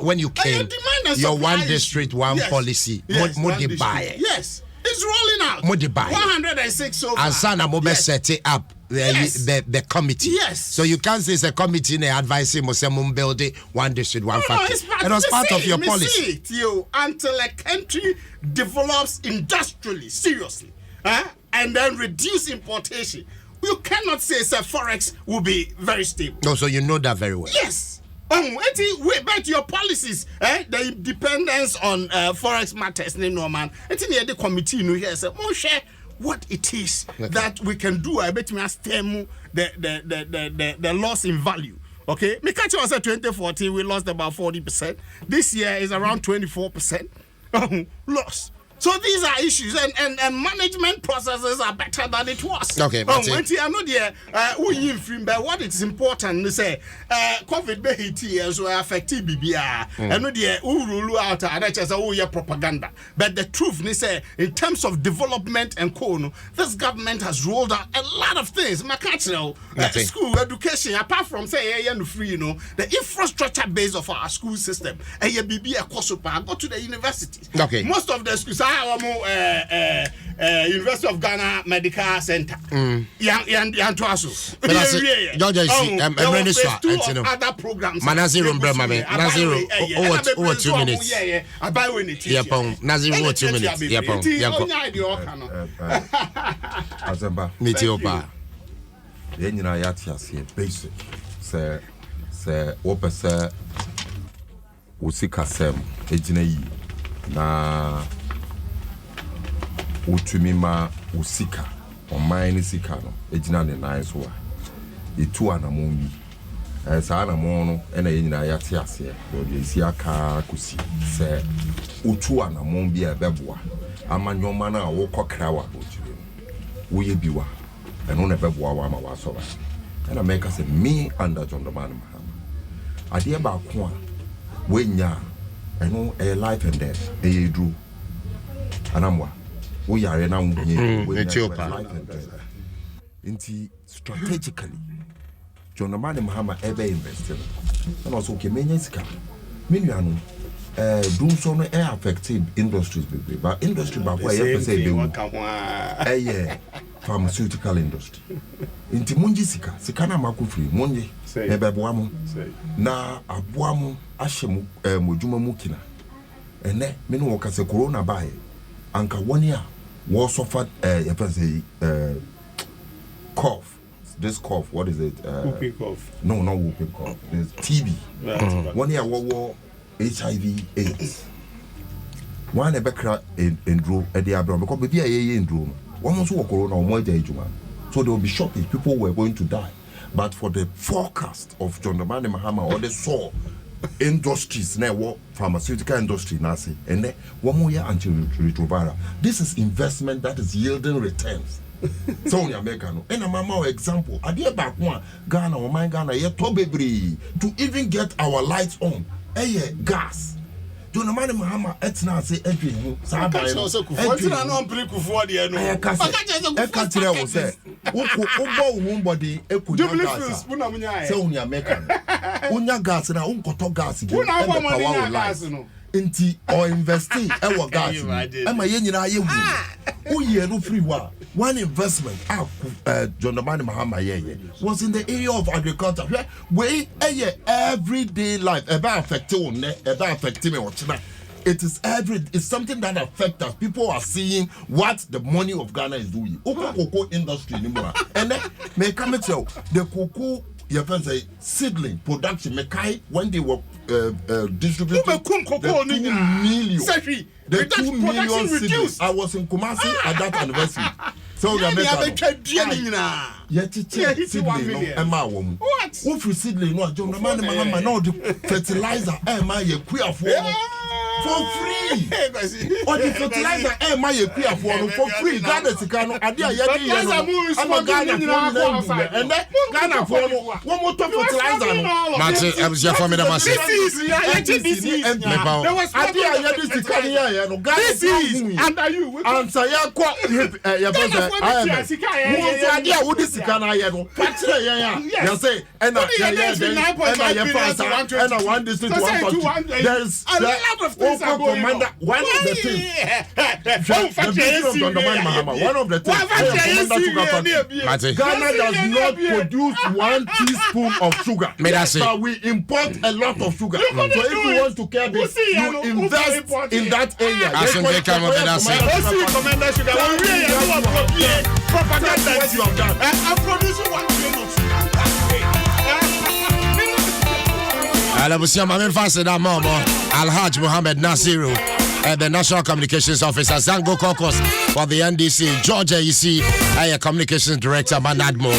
S1: when you came, your one district, one policy, Modi buy.
S2: Yes, it's rolling out.
S1: Modi buy
S2: 106 so far.
S1: And Sana Mobe set it up. The committee.
S2: Yes.
S1: So you can't say it's a committee advising Mosem build it one district, one factory. It was part of your policy.
S2: Until a country develops industrially, seriously, and then reduce importation, you cannot say forex will be very stable.
S1: No, so you know that very well.
S2: Yes. But your policies, the dependence on forex matters, no man. It's in the committee, here say, what it is that we can do. I bet me ask them the loss in value. Okay, Mikachi was at 2014, we lost about 40%. This year is around 24% loss. So these are issues, and management processes are better than it was.
S1: Okay, but
S2: what is important is say COVID so affected BBR and no the rule out and propaganda. But the truth is say in terms of development and this government has rolled out a lot of things. School education, apart from say free, the infrastructure base of our school system, go to the universities.
S1: Okay.
S2: Most of the schools University of Ghana Medical Center. Dwaso. Other programs.
S1: Manaziro 2 minutes. Naziro 2 minutes.
S3: Azamba.
S1: Metiopa.
S3: Yenyina yatiase basic. Se wopese usikasem ejina yi na utumima usika omaini sika no ejina ne nan so a etu anamomi sa anamo no ena yenyina yate ase do esi aka kusi se utu anamom bia beboa amanyoma na wo kokra wa otire wo ye biwa eno na beboa wa ma wa so ba ena make say me under John Dramani Mahama ade ba ko a wenya eno a life and death e dru anamwa we are now into strategically John Dramani Mahama ever invested and also okay menyesika menuanu do so no affected industries but industry ba kwa say be pharmaceutical industry inti munji sika na makufri munji ebeboa mu na aboa mu ahyemu modwuma mu kina ene me no wokase corona bae anka one year was suffered cough. This cough, what is it?
S2: Whooping cough.
S3: No, not whooping cough. It's TB.
S2: Right.
S3: 1 year war HIV AIDS. One a background in Drew at the Abram because baby in Drew. One was corona or more day. So they will be shocked if people were going to die. But for the forecast of John Dramani Mahama or the saw industries now pharmaceutical industry nasi and then 1 more year until retrovirus. This is investment that is yielding returns. So in America no and a mama example adie back one Ghana or my Ghana ye to bebre to even get our lights on gas. John Dramani Mahama etina say edwin sa ba no
S2: no prekufuo de no
S3: e ka tire wo say wo body ekunya gas so in America unya gas na unkoto gas
S2: go power gas no
S3: nti or investing e gas e ma ye nyina ye wu ye no free one investment John Dramani Mahama was in the area of agriculture where everyday life about affecting me it's something that affects us. People are seeing what the money of Ghana is doing. Cocoa industry anymore. And then may come and tell the cocoa say seedling production when they were distributing 2 million The
S2: With that
S3: 2 million
S2: production
S3: cedis.
S2: reduced.
S3: I was in Kumasi at that anniversary. So we are
S2: Yeah,
S3: making. Yet it's
S2: 1 million.
S3: Emma woman.
S2: What?
S3: What you seedling? No, John, the man, no, the fertilizer. Emma, you queer for free. Or the fertilizer. Emma, you queer for free. Ghana, Sikano, Adia, Yaki, I'm a Ghana for and then Ghana for one more top fertilizer.
S1: Martin, I was your family.
S2: This is
S3: Adia, Yaki, Sikania, no Ghana,
S2: under you.
S3: and Sayako, idea what this can I know. You say, and I want this to one. There's a lot of things are going on. One of the things. One of the things. Ghana does not produce 1 teaspoon of sugar, but we import a lot of sugar. So if you want to care, you invest in that area. What you have done.
S2: I'm producing 1 million of sugar.
S1: Alhaj Mohammed Nasiru, the National Communications Officer, Zango Kokos for the NDC, Georgia EC, Communications Director, Manadmo.